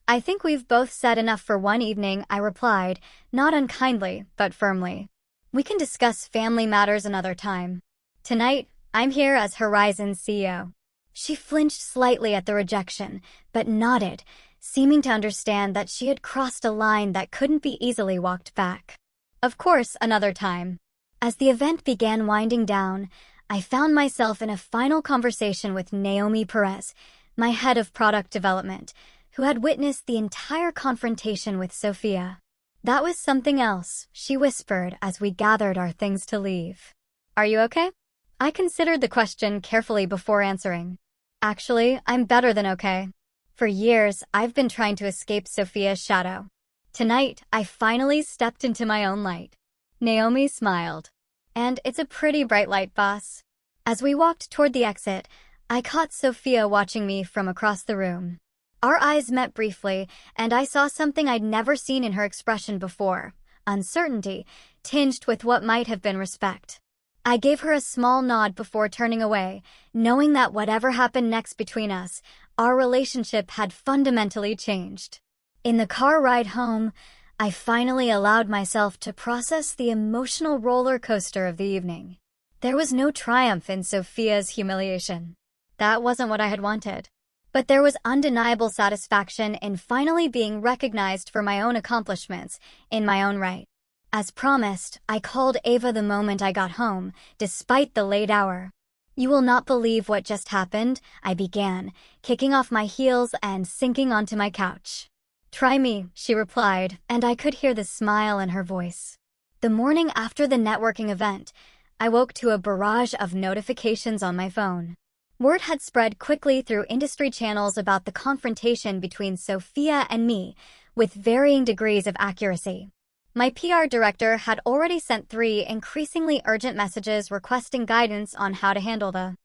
"I think we've both said enough for one evening," I replied, not unkindly, but firmly. "We can discuss family matters another time. Tonight, I'm here as Horizon's CEO." She flinched slightly at the rejection, but nodded, seeming to understand that she had crossed a line that couldn't be easily walked back. "Of course, another time." As the event began winding down, I found myself in a final conversation with Naomi Perez, my head of product development, who had witnessed the entire confrontation with Sophia. "That was something else," she whispered as we gathered our things to leave. "Are you okay?" I considered the question carefully before answering. "Actually, I'm better than okay. For years, I've been trying to escape Sophia's shadow. Tonight, I finally stepped into my own light." Naomi smiled. "And it's a pretty bright light, boss." As we walked toward the exit, I caught Sophia watching me from across the room. Our eyes met briefly, and I saw something I'd never seen in her expression before: uncertainty, tinged with what might have been respect. I gave her a small nod before turning away, knowing that whatever happened next between us, our relationship had fundamentally changed. In the car ride home, I finally allowed myself to process the emotional roller coaster of the evening. There was no triumph in Sophia's humiliation. That wasn't what I had wanted. But there was undeniable satisfaction in finally being recognized for my own accomplishments, in my own right. As promised, I called Ava the moment I got home, despite the late hour. "You will not believe what just happened," I began, kicking off my heels and sinking onto my couch. "Try me," she replied, and I could hear the smile in her voice. The morning after the networking event, I woke to a barrage of notifications on my phone. Word had spread quickly through industry channels about the confrontation between Sophia and me, with varying degrees of accuracy. My PR director had already sent 3 increasingly urgent messages requesting guidance on how to handle the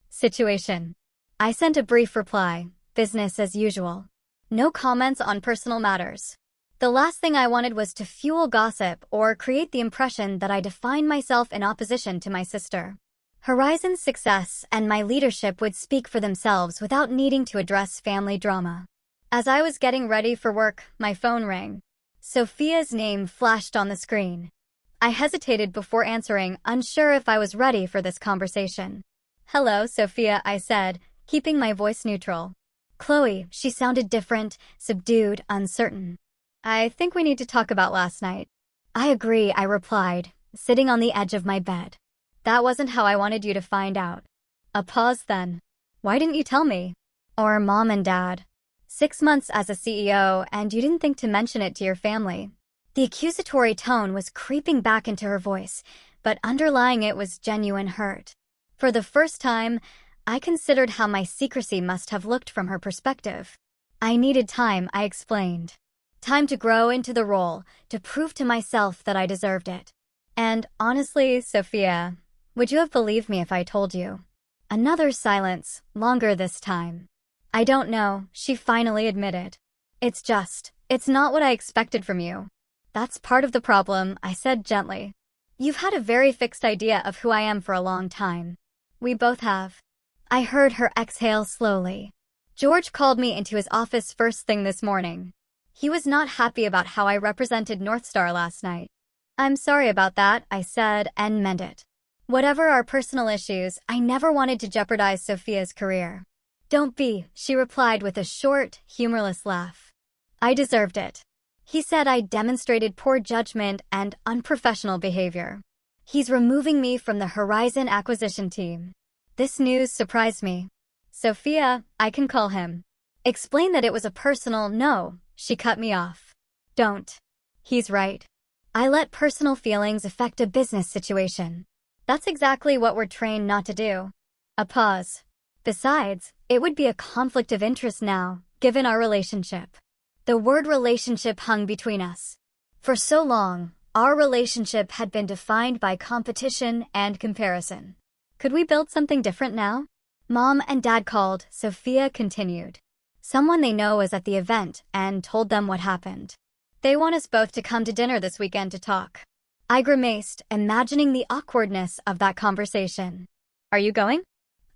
situation. I sent a brief reply, business as usual. No comments on personal matters. The last thing I wanted was to fuel gossip or create the impression that I defined myself in opposition to my sister. Horizon's success and my leadership would speak for themselves without needing to address family drama. As I was getting ready for work, my phone rang. Sophia's name flashed on the screen. I hesitated before answering, unsure if I was ready for this conversation. "Hello, Sophia," I said, keeping my voice neutral. "Chloe," she sounded different, subdued, uncertain. "I think we need to talk about last night." "I agree," I replied, sitting on the edge of my bed. "That wasn't how I wanted you to find out." A pause then. "Why didn't you tell me? Or Mom and Dad? 6 months as a CEO, and you didn't think to mention it to your family." The accusatory tone was creeping back into her voice, but underlying it was genuine hurt. For the first time, I considered how my secrecy must have looked from her perspective. "I needed time," I explained. "Time to grow into the role, to prove to myself that I deserved it. And honestly, Sophia, would you have believed me if I told you?" Another silence, longer this time. "I don't know," she finally admitted. It's not what I expected from you." "That's part of the problem," I said gently. "You've had a very fixed idea of who I am for a long time." "We both have." I heard her exhale slowly. "George called me into his office first thing this morning. He was not happy about how I represented Northstar last night." "I'm sorry about that," I said, and meant it. Whatever our personal issues, I never wanted to jeopardize Sophia's career. "Don't be," she replied with a short, humorless laugh. "I deserved it." He said I demonstrated poor judgment and unprofessional behavior. "He's removing me from the Horizon acquisition team." This news surprised me. "Sophia, I can call him." "Explain that it was a personal no," she cut me off. "Don't." "He's right. I let personal feelings affect a business situation. That's exactly what we're trained not to do." A pause. "Besides, it would be a conflict of interest now, given our relationship." The word relationship hung between us. For so long, our relationship had been defined by competition and comparison. Could we build something different now? "Mom and Dad called," Sophia continued. "Someone they know was at the event and told them what happened. They want us both to come to dinner this weekend to talk." I grimaced, imagining the awkwardness of that conversation. "Are you going?"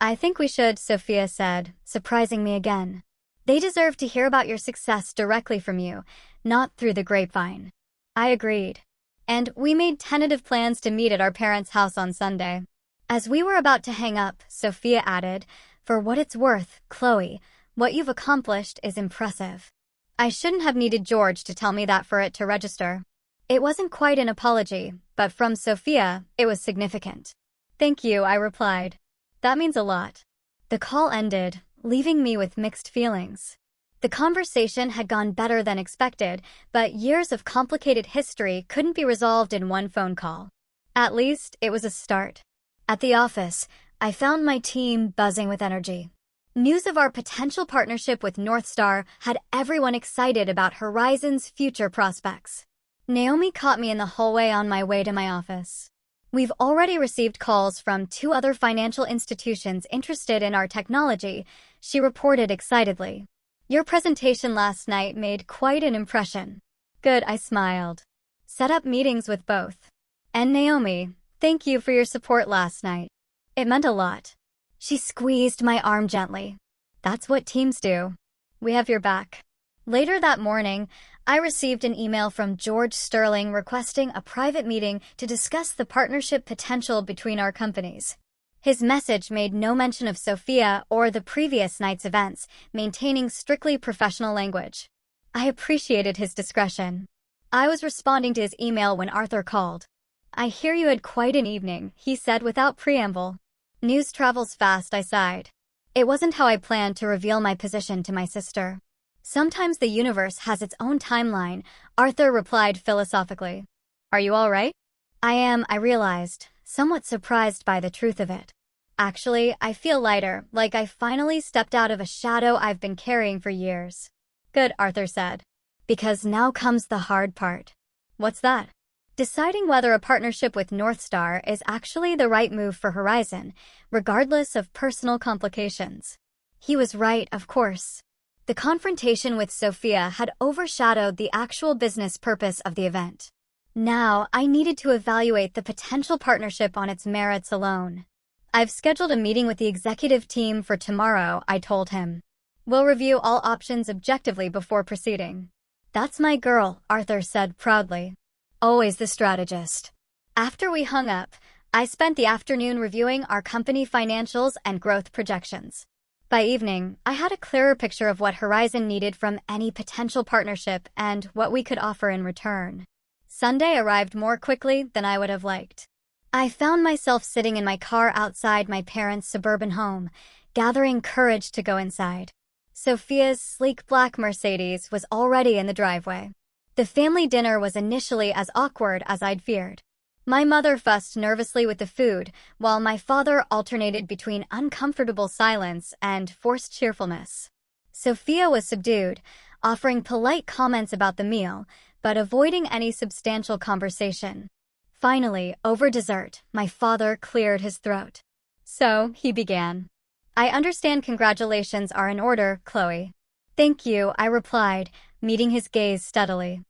"I think we should," Sophia said, surprising me again. "They deserve to hear about your success directly from you, not through the grapevine." I agreed. And we made tentative plans to meet at our parents' house on Sunday. As we were about to hang up, Sophia added, "For what it's worth, Chloe, what you've accomplished is impressive." I shouldn't have needed George to tell me that for it to register. It wasn't quite an apology, but from Sophia, it was significant. "Thank you," I replied. "That means a lot." The call ended, leaving me with mixed feelings. The conversation had gone better than expected, but years of complicated history couldn't be resolved in one phone call. At least, it was a start. At the office, I found my team buzzing with energy. News of our potential partnership with Northstar had everyone excited about Horizon's future prospects. Naomi caught me in the hallway on my way to my office. "We've already received calls from 2 other financial institutions interested in our technology," she reported excitedly. "Your presentation last night made quite an impression." "Good," I smiled. "Set up meetings with both." "And Naomi, thank you for your support last night. It meant a lot." She squeezed my arm gently. "That's what teams do. We have your back." Later that morning, I received an email from George Sterling requesting a private meeting to discuss the partnership potential between our companies. His message made no mention of Sophia or the previous night's events, maintaining strictly professional language. I appreciated his discretion. I was responding to his email when Arthur called. "I hear you had quite an evening," he said without preamble. "News travels fast," I sighed. It wasn't how I planned to reveal my position to my sister. "Sometimes the universe has its own timeline," Arthur replied philosophically. "Are you all right?" "I am," I realized, somewhat surprised by the truth of it. "Actually, I feel lighter, like I finally stepped out of a shadow I've been carrying for years." "Good," Arthur said. "Because now comes the hard part." "What's that?" "Deciding whether a partnership with Northstar is actually the right move for Horizon, regardless of personal complications." He was right, of course. The confrontation with Sophia had overshadowed the actual business purpose of the event. Now, I needed to evaluate the potential partnership on its merits alone. "I've scheduled a meeting with the executive team for tomorrow," I told him. We'll review all options objectively before proceeding. That's my girl, Arthur said proudly. Always the strategist. After we hung up, I spent the afternoon reviewing our company financials and growth projections. By evening, I had a clearer picture of what Horizon needed from any potential partnership and what we could offer in return. Sunday arrived more quickly than I would have liked. I found myself sitting in my car outside my parents' suburban home, gathering courage to go inside. Sophia's sleek black Mercedes was already in the driveway. The family dinner was initially as awkward as I'd feared. My mother fussed nervously with the food, while my father alternated between uncomfortable silence and forced cheerfulness. Sophia was subdued, offering polite comments about the meal, but avoiding any substantial conversation. Finally, over dessert, my father cleared his throat. So, he began. I understand congratulations are in order, Chloe. Thank you, I replied, meeting his gaze steadily.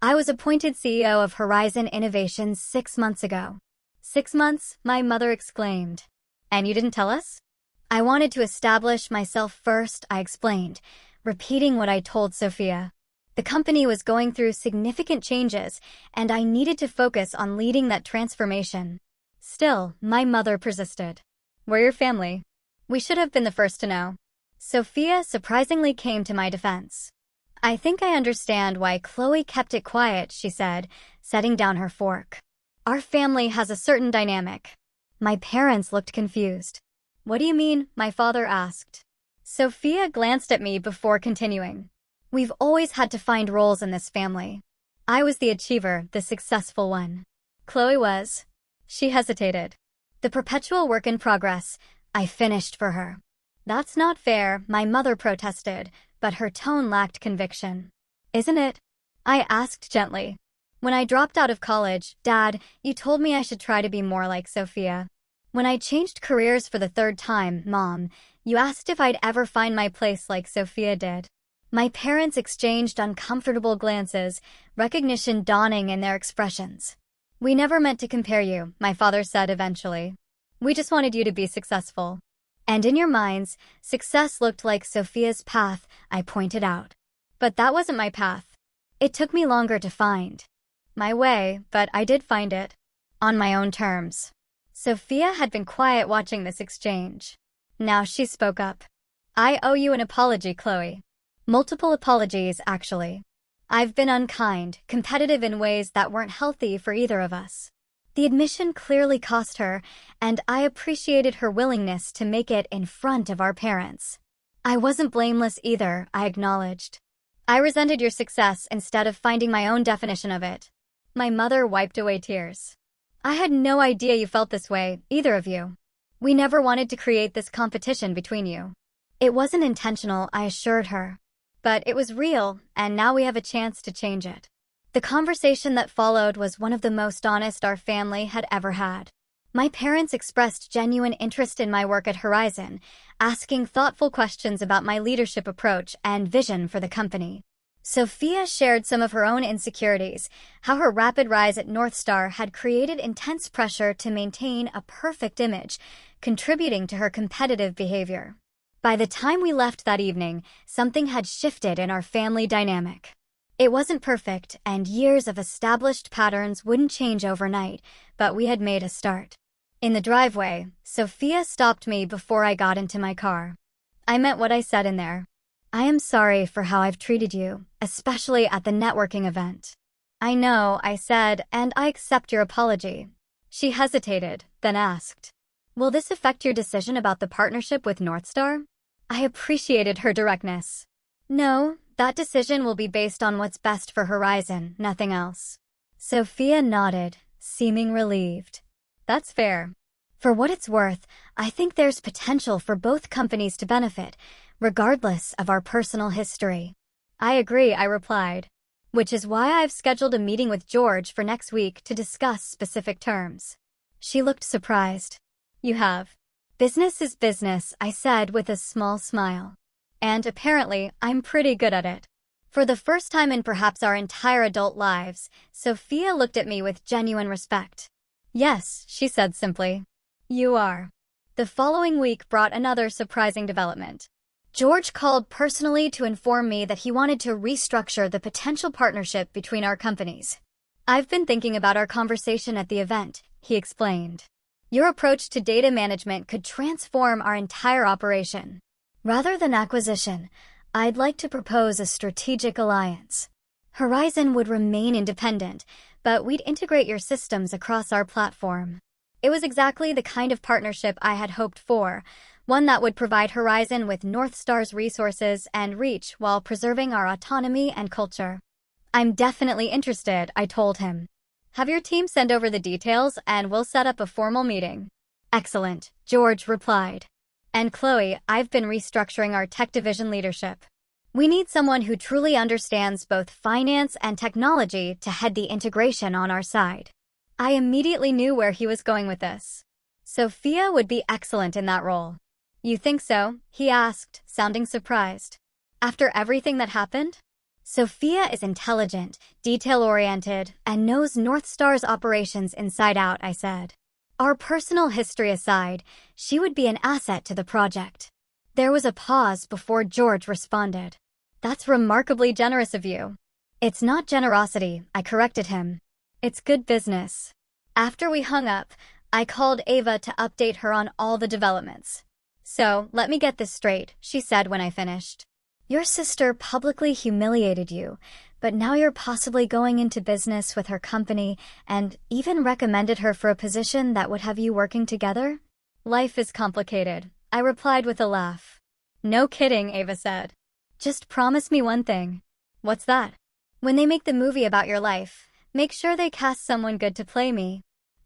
I was appointed CEO of Horizon Innovations 6 months ago. 6 months, my mother exclaimed. And you didn't tell us? I wanted to establish myself first, I explained, repeating what I told Sophia. The company was going through significant changes, and I needed to focus on leading that transformation. Still, my mother persisted. We're your family. We should have been the first to know. Sophia surprisingly came to my defense. I think I understand why Chloe kept it quiet, she said, setting down her fork. Our family has a certain dynamic. My parents looked confused. What do you mean? My father asked. Sophia glanced at me before continuing. We've always had to find roles in this family. I was the achiever, the successful one. Chloe was. She hesitated. The perpetual work in progress. I finished for her. That's not fair, my mother protested, but her tone lacked conviction. Isn't it? I asked gently. When I dropped out of college, Dad, you told me I should try to be more like Sophia. When I changed careers for the 3rd time, Mom, you asked if I'd ever find my place like Sophia did. My parents exchanged uncomfortable glances, recognition dawning in their expressions. We never meant to compare you, my father said eventually. We just wanted you to be successful. And in your minds, success looked like Sophia's path, I pointed out. But that wasn't my path. It took me longer to find my way, but I did find it. On my own terms. Sophia had been quiet watching this exchange. Now she spoke up. I owe you an apology, Chloe. Multiple apologies, actually. I've been unkind, competitive in ways that weren't healthy for either of us. The admission clearly cost her, and I appreciated her willingness to make it in front of our parents. I wasn't blameless either, I acknowledged. I resented your success instead of finding my own definition of it. My mother wiped away tears. I had no idea you felt this way, either of you. We never wanted to create this competition between you. It wasn't intentional, I assured her. But it was real, and now we have a chance to change it. The conversation that followed was one of the most honest our family had ever had. My parents expressed genuine interest in my work at Horizon, asking thoughtful questions about my leadership approach and vision for the company. Sophia shared some of her own insecurities, how her rapid rise at North Star had created intense pressure to maintain a perfect image, contributing to her competitive behavior. By the time we left that evening, something had shifted in our family dynamic. It wasn't perfect, and years of established patterns wouldn't change overnight, but we had made a start. In the driveway, Sophia stopped me before I got into my car. I meant what I said in there. I am sorry for how I've treated you, especially at the networking event. I know, I said, and I accept your apology. She hesitated, then asked, will this affect your decision about the partnership with North Star? I appreciated her directness. No, that decision will be based on what's best for Horizon, nothing else. Sophia nodded, seeming relieved. That's fair. For what it's worth, I think there's potential for both companies to benefit, regardless of our personal history. I agree, I replied. Which is why I've scheduled a meeting with George for next week to discuss specific terms. She looked surprised. You have. Business is business, I said with a small smile. And apparently, I'm pretty good at it. For the first time in perhaps our entire adult lives, Sophia looked at me with genuine respect. Yes, she said simply. You are. The following week brought another surprising development. George called personally to inform me that he wanted to restructure the potential partnership between our companies. I've been thinking about our conversation at the event, he explained. Your approach to data management could transform our entire operation. Rather than acquisition, I'd like to propose a strategic alliance. Horizon would remain independent, but we'd integrate your systems across our platform. It was exactly the kind of partnership I had hoped for, one that would provide Horizon with North Star's resources and reach while preserving our autonomy and culture. I'm definitely interested, I told him. Have your team send over the details and we'll set up a formal meeting. Excellent, George replied. And Chloe, I've been restructuring our tech division leadership. We need someone who truly understands both finance and technology to head the integration on our side. I immediately knew where he was going with this. Sophia would be excellent in that role. You think so? He asked, sounding surprised. After everything that happened? Sophia is intelligent, detail-oriented, and knows North Star's operations inside out, I said. Our personal history aside, she would be an asset to the project. There was a pause before George responded. That's remarkably generous of you. It's not generosity, I corrected him. It's good business. After we hung up, I called Ava to update her on all the developments. So, let me get this straight, she said when I finished. Your sister publicly humiliated you, but now you're possibly going into business with her company and even recommended her for a position that would have you working together? Life is complicated, I replied with a laugh. No kidding, Ava said. Just promise me one thing. What's that? When they make the movie about your life, make sure they cast someone good to play me.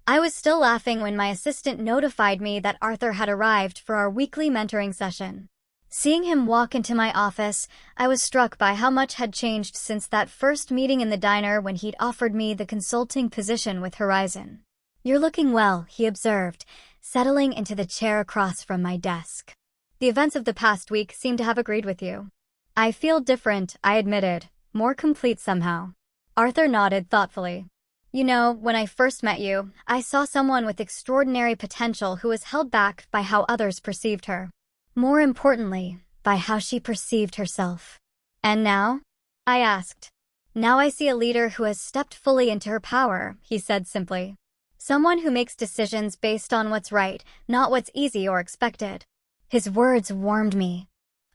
I was still laughing when my assistant notified me that Arthur had arrived for our weekly mentoring session. Seeing him walk into my office, I was struck by how much had changed since that first meeting in the diner when he'd offered me the consulting position with Horizon. You're looking well, he observed, settling into the chair across from my desk. The events of the past week seem to have agreed with you. I feel different, I admitted, more complete somehow. Arthur nodded thoughtfully. You know, when I first met you, I saw someone with extraordinary potential who was held back by how others perceived her. More importantly, by how she perceived herself. And now? I asked. Now I see a leader who has stepped fully into her power, he said simply. Someone who makes decisions based on what's right, not what's easy or expected. His words warmed me.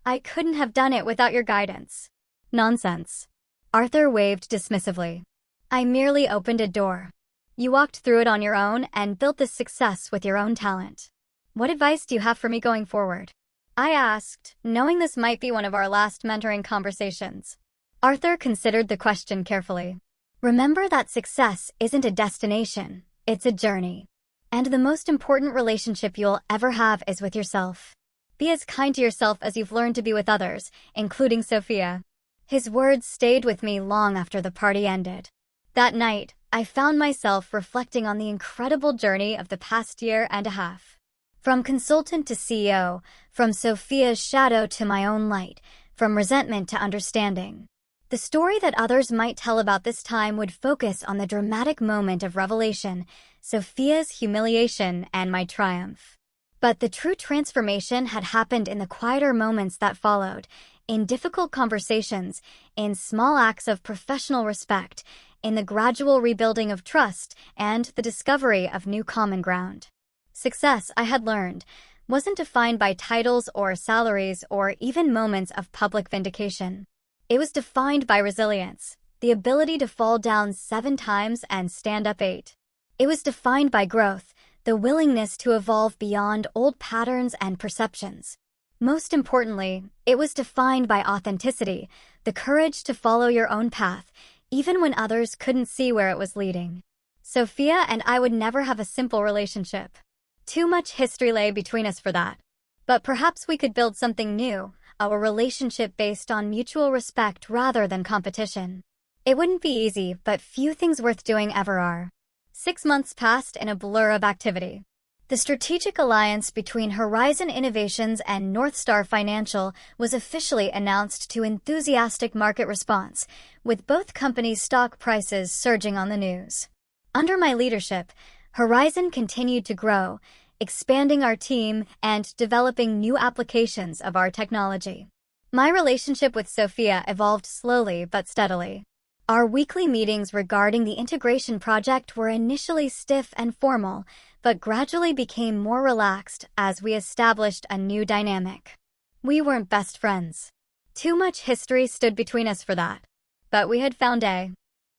I couldn't have done it without your guidance. Nonsense. Arthur waved dismissively. I merely opened a door. You walked through it on your own and built this success with your own talent. What advice do you have for me going forward? I asked, knowing this might be one of our last mentoring conversations. Arthur considered the question carefully. Remember that success isn't a destination, it's a journey. And the most important relationship you'll ever have is with yourself. Be as kind to yourself as you've learned to be with others, including Sophia. His words stayed with me long after the party ended. That night, I found myself reflecting on the incredible journey of the past year and a half. From consultant to CEO, from Sophia's shadow to my own light, from resentment to understanding. The story that others might tell about this time would focus on the dramatic moment of revelation, Sophia's humiliation and my triumph. But the true transformation had happened in the quieter moments that followed, in difficult conversations, in small acts of professional respect, in the gradual rebuilding of trust and the discovery of new common ground. Success, I had learned, wasn't defined by titles or salaries or even moments of public vindication. It was defined by resilience, the ability to fall down 7 times and stand up 8. It was defined by growth, the willingness to evolve beyond old patterns and perceptions. Most importantly, it was defined by authenticity, the courage to follow your own path, even when others couldn't see where it was leading. Sophia and I would never have a simple relationship. Too much history lay between us for that. But perhaps we could build something new, a relationship based on mutual respect rather than competition. It wouldn't be easy, but few things worth doing ever are. 6 months passed in a blur of activity. The strategic alliance between Horizon Innovations and North Star Financial was officially announced to enthusiastic market response, with both companies' stock prices surging on the news. Under my leadership, Horizon continued to grow, expanding our team, and developing new applications of our technology. My relationship with Sophia evolved slowly but steadily. Our weekly meetings regarding the integration project were initially stiff and formal, but gradually became more relaxed as we established a new dynamic. We weren't best friends. Too much history stood between us for that. But we had found a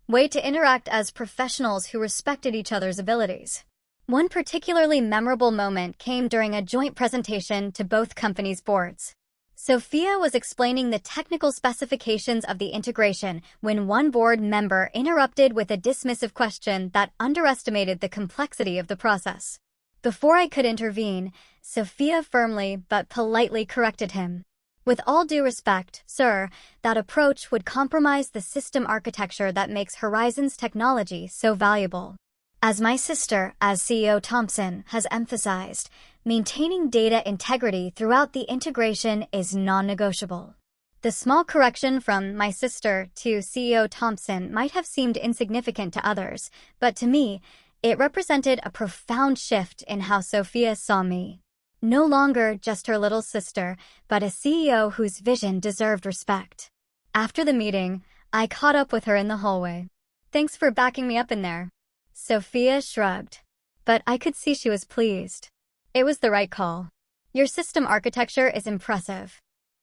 way to interact as professionals who respected each other's abilities. One particularly memorable moment came during a joint presentation to both companies' boards. Sophia was explaining the technical specifications of the integration when one board member interrupted with a dismissive question that underestimated the complexity of the process. Before I could intervene, Sophia firmly but politely corrected him. With all due respect, sir, that approach would compromise the system architecture that makes Horizon's technology so valuable. As my sister, as CEO Thompson, has emphasized, maintaining data integrity throughout the integration is non-negotiable. The small correction from my sister to CEO Thompson might have seemed insignificant to others, but to me, it represented a profound shift in how Sophia saw me. No longer just her little sister, but a CEO whose vision deserved respect. After the meeting, I caught up with her in the hallway. "Thanks for backing me up in there." Sophia shrugged, but I could see she was pleased. It was the right call. "Your system architecture is impressive.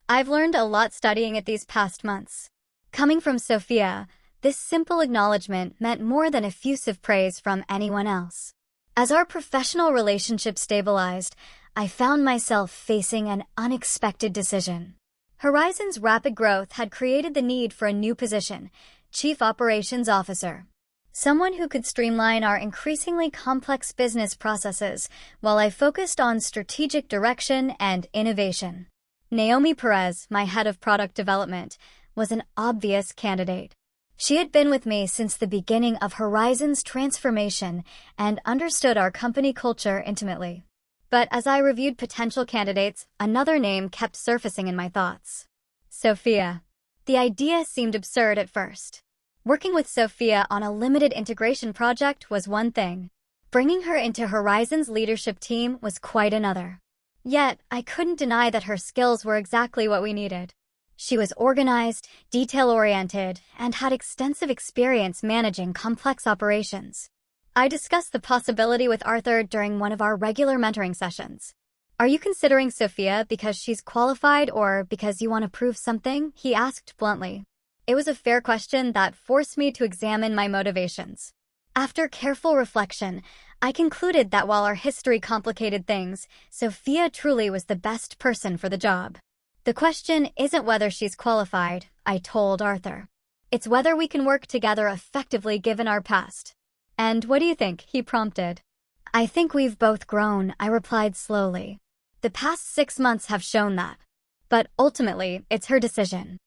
I've learned a lot studying it these past months." Coming from Sophia, this simple acknowledgement meant more than effusive praise from anyone else. As our professional relationship stabilized, I found myself facing an unexpected decision. Horizon's rapid growth had created the need for a new position, Chief Operations Officer. Someone who could streamline our increasingly complex business processes while I focused on strategic direction and innovation. Naomi Perez, my head of product development, was an obvious candidate. She had been with me since the beginning of Horizon's transformation and understood our company culture intimately. But as I reviewed potential candidates, another name kept surfacing in my thoughts. Sophia. The idea seemed absurd at first. Working with Sophia on a limited integration project was one thing. Bringing her into Horizon's leadership team was quite another. Yet, I couldn't deny that her skills were exactly what we needed. She was organized, detail-oriented, and had extensive experience managing complex operations. I discussed the possibility with Arthur during one of our regular mentoring sessions. "Are you considering Sophia because she's qualified or because you want to prove something?" he asked bluntly. It was a fair question that forced me to examine my motivations. After careful reflection, I concluded that while our history complicated things, Sophia truly was the best person for the job. "The question isn't whether she's qualified," I told Arthur. "It's whether we can work together effectively given our past." "And what do you think?" he prompted. "I think we've both grown," I replied slowly. "The past 6 months have shown that. But ultimately, it's her decision."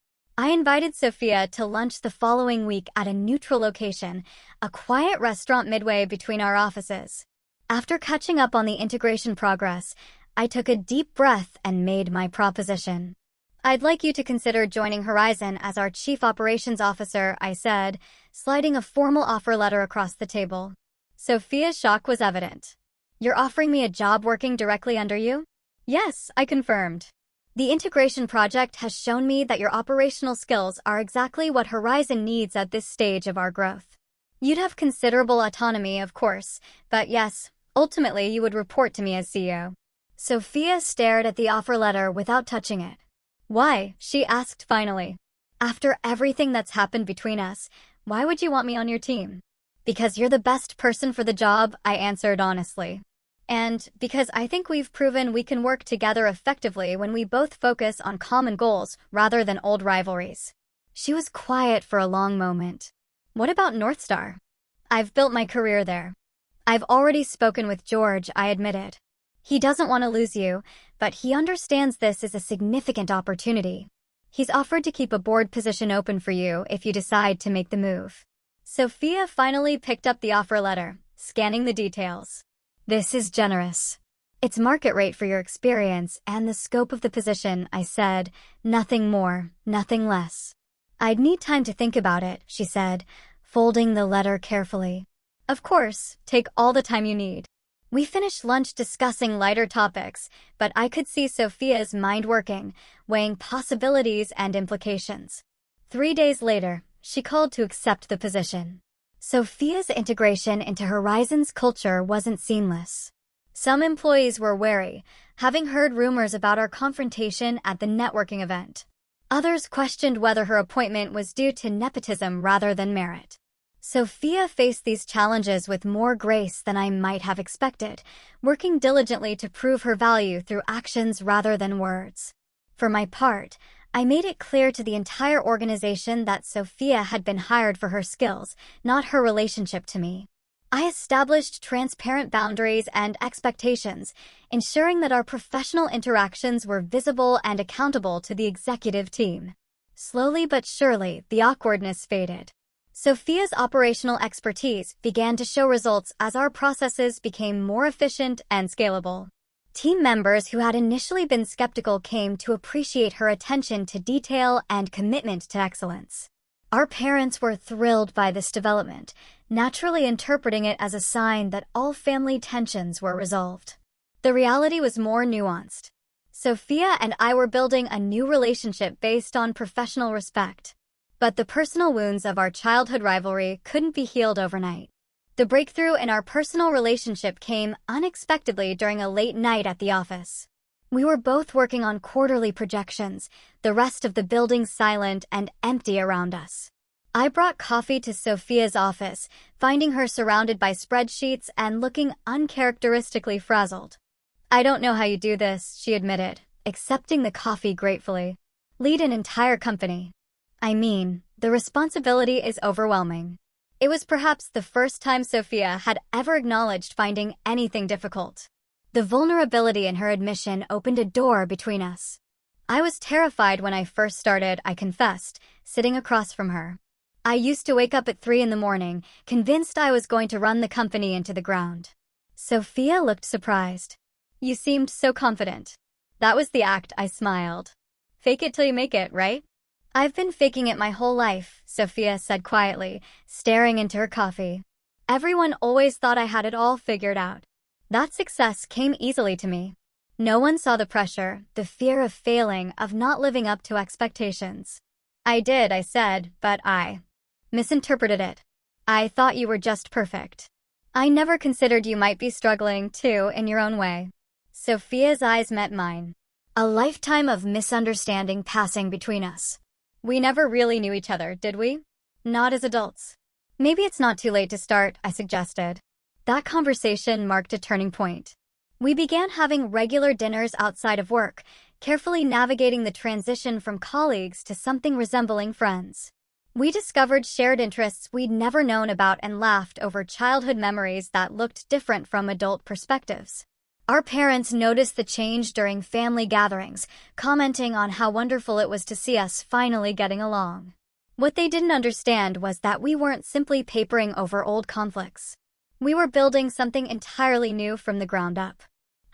I invited Sophia to lunch the following week at a neutral location, a quiet restaurant midway between our offices. After catching up on the integration progress, I took a deep breath and made my proposition. "I'd like you to consider joining Horizon as our Chief Operations Officer," I said, sliding a formal offer letter across the table. Sophia's shock was evident. "You're offering me a job working directly under you?" "Yes," I confirmed. "The integration project has shown me that your operational skills are exactly what Horizon needs at this stage of our growth. You'd have considerable autonomy, of course, but yes, ultimately you would report to me as CEO." Sophia stared at the offer letter without touching it. "Why?" she asked finally. "After everything that's happened between us, why would you want me on your team?" "Because you're the best person for the job," I answered honestly. "And because I think we've proven we can work together effectively when we both focus on common goals rather than old rivalries." She was quiet for a long moment. "What about North Star?" "I've built my career there." "I've already spoken with George," I admitted. "He doesn't want to lose you, but he understands this is a significant opportunity. He's offered to keep a board position open for you if you decide to make the move." Sophia finally picked up the offer letter, scanning the details. "This is generous. It's market rate for your experience and the scope of the position," I said. "Nothing more, nothing less." "I'd need time to think about it," she said, folding the letter carefully. "Of course, take all the time you need." We finished lunch discussing lighter topics, but I could see Sophia's mind working, weighing possibilities and implications. 3 days later, she called to accept the position. Sophia's integration into Horizon's culture wasn't seamless. Some employees were wary, having heard rumors about our confrontation at the networking event. Others questioned whether her appointment was due to nepotism rather than merit. Sophia faced these challenges with more grace than I might have expected, working diligently to prove her value through actions rather than words. For my part, I made it clear to the entire organization that Sophia had been hired for her skills, not her relationship to me. I established transparent boundaries and expectations, ensuring that our professional interactions were visible and accountable to the executive team. Slowly but surely, the awkwardness faded. Sophia's operational expertise began to show results as our processes became more efficient and scalable. Team members who had initially been skeptical came to appreciate her attention to detail and commitment to excellence. Our parents were thrilled by this development, naturally interpreting it as a sign that all family tensions were resolved. The reality was more nuanced. Sophia and I were building a new relationship based on professional respect. But the personal wounds of our childhood rivalry couldn't be healed overnight. The breakthrough in our personal relationship came unexpectedly during a late night at the office. We were both working on quarterly projections, the rest of the building silent and empty around us. I brought coffee to Sophia's office, finding her surrounded by spreadsheets and looking uncharacteristically frazzled. "I don't know how you do this," she admitted, accepting the coffee gratefully. "Lead an entire company. I mean, the responsibility is overwhelming." It was perhaps the first time Sophia had ever acknowledged finding anything difficult. The vulnerability in her admission opened a door between us. I was terrified when I first started, I confessed, sitting across from her. I used to wake up at 3 in the morning, convinced I was going to run the company into the ground. Sophia looked surprised. "You seemed so confident." "That was the act," I smiled. "Fake it till you make it, right?" "I've been faking it my whole life," Sophia said quietly, staring into her coffee. "Everyone always thought I had it all figured out. That success came easily to me. No one saw the pressure, the fear of failing, of not living up to expectations." "I did," I said, "but I misinterpreted it. I thought you were just perfect. I never considered you might be struggling, too, in your own way." Sophia's eyes met mine. A lifetime of misunderstanding passing between us. We never really knew each other, did we? Not as adults. "Maybe it's not too late to start," I suggested. That conversation marked a turning point. We began having regular dinners outside of work, carefully navigating the transition from colleagues to something resembling friends. We discovered shared interests we'd never known about and laughed over childhood memories that looked different from adult perspectives. Our parents noticed the change during family gatherings, commenting on how wonderful it was to see us finally getting along. What they didn't understand was that we weren't simply papering over old conflicts. We were building something entirely new from the ground up.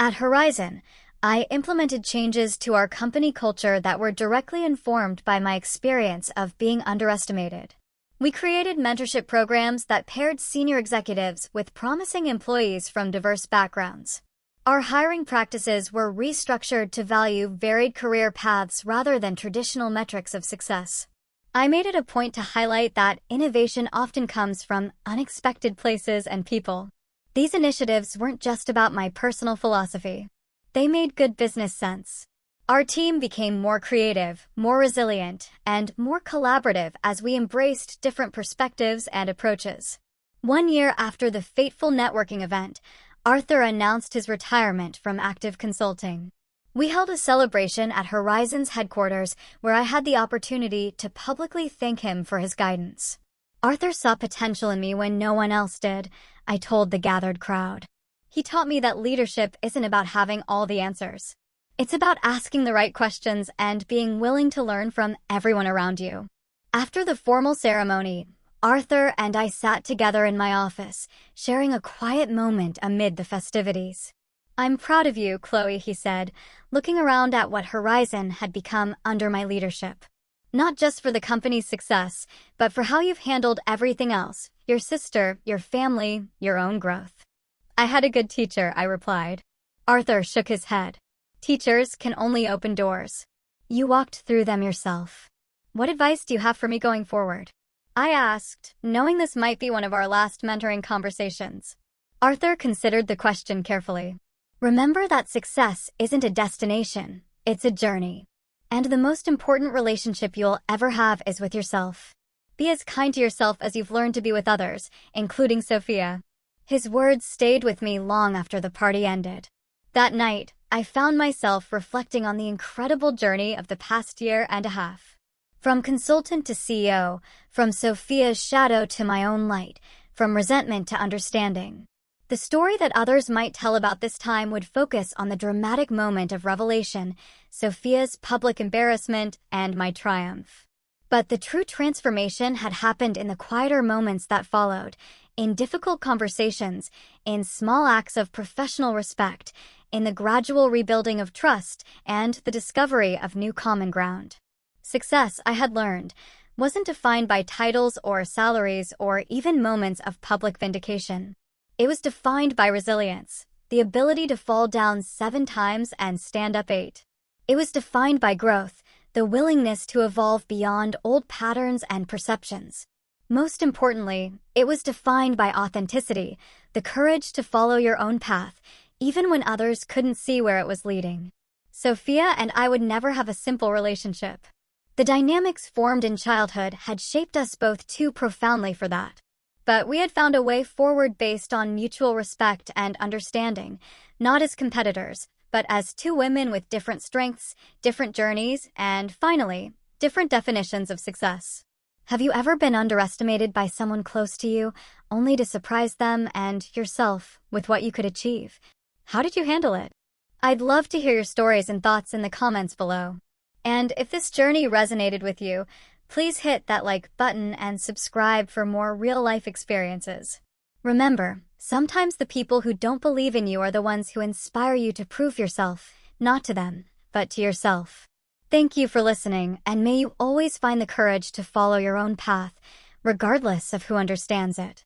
At Horizon, I implemented changes to our company culture that were directly informed by my experience of being underestimated. We created mentorship programs that paired senior executives with promising employees from diverse backgrounds. Our hiring practices were restructured to value varied career paths rather than traditional metrics of success. I made it a point to highlight that innovation often comes from unexpected places and people. These initiatives weren't just about my personal philosophy. They made good business sense. Our team became more creative, more resilient, and more collaborative as we embraced different perspectives and approaches. 1 year after the fateful networking event, Arthur announced his retirement from active consulting. We held a celebration at Horizon's headquarters where I had the opportunity to publicly thank him for his guidance. "Arthur saw potential in me when no one else did," I told the gathered crowd. "He taught me that leadership isn't about having all the answers. It's about asking the right questions and being willing to learn from everyone around you." After the formal ceremony, Arthur and I sat together in my office, sharing a quiet moment amid the festivities. "I'm proud of you, Chloe," he said, looking around at what Horizon had become under my leadership. "Not just for the company's success, but for how you've handled everything else, your sister, your family, your own growth." I had a good teacher, I replied. Arthur shook his head. Teachers can only open doors. You walked through them yourself. What advice do you have for me going forward? I asked, knowing this might be one of our last mentoring conversations. Arthur considered the question carefully. Remember that success isn't a destination, it's a journey. And the most important relationship you'll ever have is with yourself. Be as kind to yourself as you've learned to be with others, including Sophia. His words stayed with me long after the party ended. That night, I found myself reflecting on the incredible journey of the past year and a half. From consultant to CEO, from Sophia's shadow to my own light, from resentment to understanding. The story that others might tell about this time would focus on the dramatic moment of revelation, Sophia's public embarrassment, and my triumph. But the true transformation had happened in the quieter moments that followed, in difficult conversations, in small acts of professional respect, in the gradual rebuilding of trust, and the discovery of new common ground. Success, I had learned, wasn't defined by titles or salaries or even moments of public vindication. It was defined by resilience, the ability to fall down 7 times and stand up 8. It was defined by growth, the willingness to evolve beyond old patterns and perceptions. Most importantly, it was defined by authenticity, the courage to follow your own path, even when others couldn't see where it was leading. Sophia and I would never have a simple relationship. The dynamics formed in childhood had shaped us both too profoundly for that. But we had found a way forward based on mutual respect and understanding, not as competitors, but as 2 women with different strengths, different journeys, and, finally, different definitions of success. Have you ever been underestimated by someone close to you, only to surprise them and yourself with what you could achieve? How did you handle it? I'd love to hear your stories and thoughts in the comments below. And if this journey resonated with you, please hit that like button and subscribe for more real-life experiences. Remember, sometimes the people who don't believe in you are the ones who inspire you to prove yourself, not to them, but to yourself. Thank you for listening, and may you always find the courage to follow your own path, regardless of who understands it.